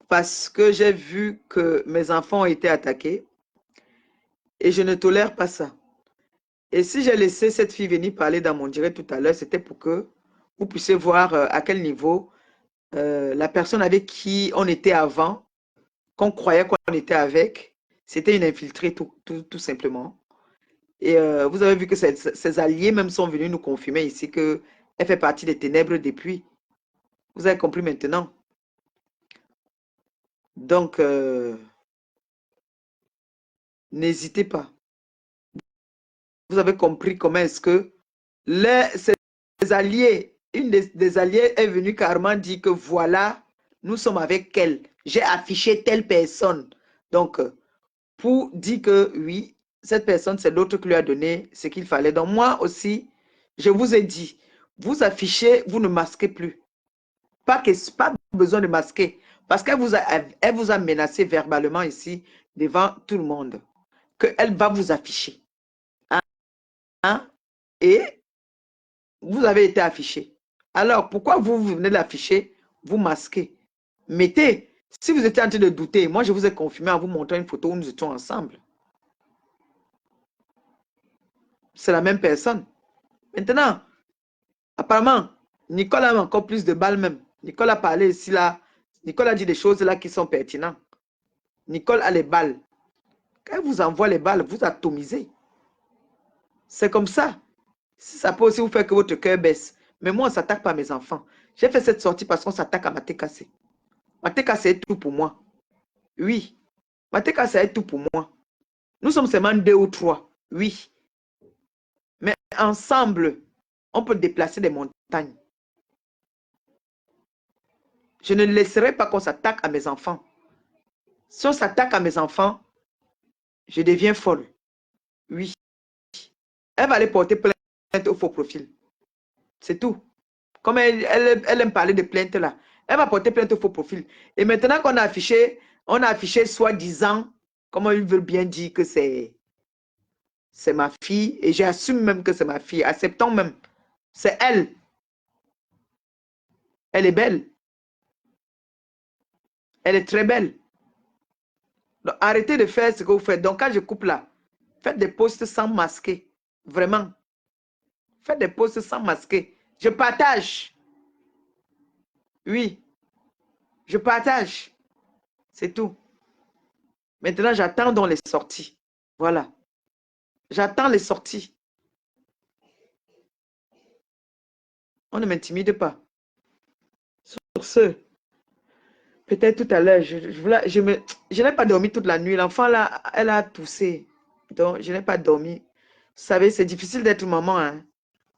S3: parce que j'ai vu que mes enfants ont été attaqués et je ne tolère pas ça. Et si j'ai laissé cette fille venir parler dans mon direct tout à l'heure, c'était pour que vous puissiez voir à quel niveau la personne avec qui on était avant, qu'on croyait qu'on était avec, c'était une infiltrée tout simplement. Et vous avez vu que ses alliés même sont venus nous confirmer ici qu'elle fait partie des ténèbres depuis. Vous avez compris maintenant. Donc, n'hésitez pas. Vous avez compris comment est-ce que ses alliés, une des alliés est venue carrément dire que voilà, nous sommes avec elle. J'ai affiché telle personne. Donc, pour dire que oui, cette personne, c'est l'autre qui lui a donné ce qu'il fallait. Donc, moi aussi, je vous ai dit, vous affichez, vous ne masquez plus. Pas besoin de masquer. Parce qu'elle vous a menacé verbalement ici, devant tout le monde, qu'elle va vous afficher. Hein? Et vous avez été affiché. Alors, pourquoi vous venez l'afficher? Vous masquez. Mettez. Si vous étiez en train de douter, moi, je vous ai confirmé en vous montrant une photo où nous étions ensemble. C'est la même personne. Maintenant, apparemment, Nicole a encore plus de balles même. Nicole a parlé ici, là. Nicole a dit des choses là qui sont pertinentes. Nicole a les balles. Quand elle vous envoie les balles, vous atomisez. C'est comme ça. Ça peut aussi vous faire que votre cœur baisse. Mais moi, on ne s'attaque pas à mes enfants. J'ai fait cette sortie parce qu'on s'attaque à ma TKC. Ma TKC est tout pour moi. Oui. Ma TKC est tout pour moi. Nous sommes seulement 2 ou 3. Oui. Mais ensemble, on peut déplacer des montagnes. Je ne laisserai pas qu'on s'attaque à mes enfants. Si on s'attaque à mes enfants, je deviens folle. Oui. Elle va aller porter plainte au faux profil. C'est tout. Comme elle aime parler de plainte là. Elle va porter plainte au faux profil. Et maintenant qu'on a affiché soi-disant, comment ils veulent bien dire que c'est ma fille. Et j'assume même que c'est ma fille. Acceptons même. C'est elle. Elle est belle. Elle est très belle. Donc, arrêtez de faire ce que vous faites. Donc, quand je coupe là, faites des posts sans masquer. Vraiment. Faites des posts sans masquer. Je partage. Oui. Je partage. C'est tout. Maintenant, j'attends donc les sorties. Voilà. J'attends les sorties. On ne m'intimide pas. Sur ce, peut-être tout à l'heure, je n'ai pas dormi toute la nuit. L'enfant là, elle a toussé. Donc, je n'ai pas dormi. Vous savez, c'est difficile d'être maman. Hein.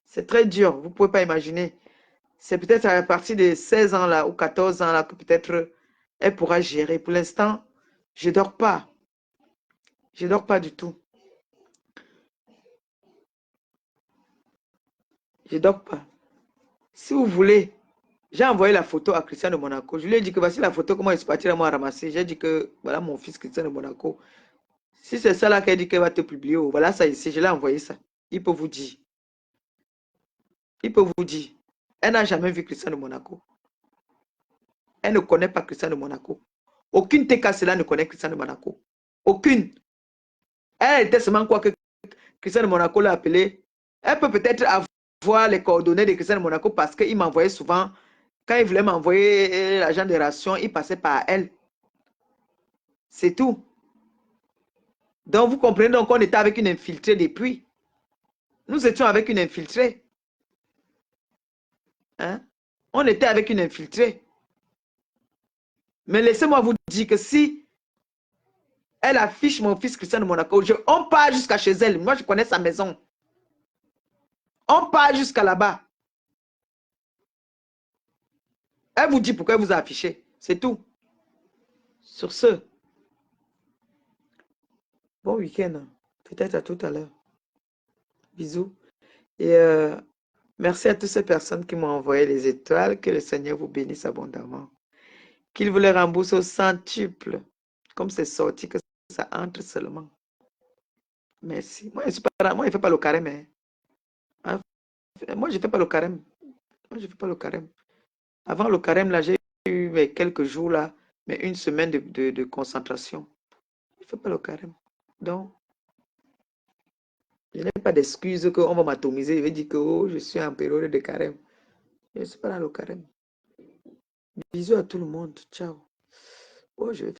S3: C'est très dur. Vous ne pouvez pas imaginer. C'est peut-être à partir de 16 ans là ou 14 ans là que peut-être elle pourra gérer. Pour l'instant, je ne dors pas. Je ne dors pas du tout. Je ne dors pas. Si vous voulez, j'ai envoyé la photo à Christian de Monaco. Je lui ai dit que voici la photo, comment il se partit à moi ramasser. J'ai dit que voilà mon fils Christian de Monaco. Si c'est ça là qu'elle dit qu'elle va te publier, oh, voilà ça ici, je l'ai envoyé ça. Il peut vous dire. Il peut vous dire. Elle n'a jamais vu Christian de Monaco. Elle ne connaît pas Christian de Monaco. Aucune TK là ne connaît Christian de Monaco. Aucune. Elle était seulement quoi que Christian de Monaco l'a appelé. Elle peut peut-être avoir les coordonnées de Christian de Monaco parce qu'il m'envoyait souvent. Quand il voulait m'envoyer l'argent de ration, il passait par elle. C'est tout. Donc, vous comprenez donc qu'on était avec une infiltrée depuis. Nous étions avec une infiltrée. Hein? On était avec une infiltrée. Mais laissez-moi vous dire que si elle affiche mon fils Christian de Monaco, on part jusqu'à chez elle. Moi, je connais sa maison. On part jusqu'à là-bas. Elle vous dit pourquoi elle vous a affiché. C'est tout. Sur ce, bon week-end. Peut-être à tout à l'heure. Bisous. Et merci à toutes ces personnes qui m'ont envoyé les étoiles. Que le Seigneur vous bénisse abondamment. Qu'il vous les rembourse au centuple. Comme c'est sorti, que ça entre seulement. Merci. Moi, je ne fais pas le carême. Hein. Moi, je ne fais pas le carême. Moi, je ne fais pas le carême. Avant le carême, là, j'ai eu quelques jours, là, mais une semaine de concentration. Je ne fais pas le carême. Donc, je n'ai pas d'excuse qu'on va m'atomiser. Je vais dire que oh, je suis en période de carême. Je ne suis pas dans le carême. Bisous à tout le monde. Ciao. Oh, je vais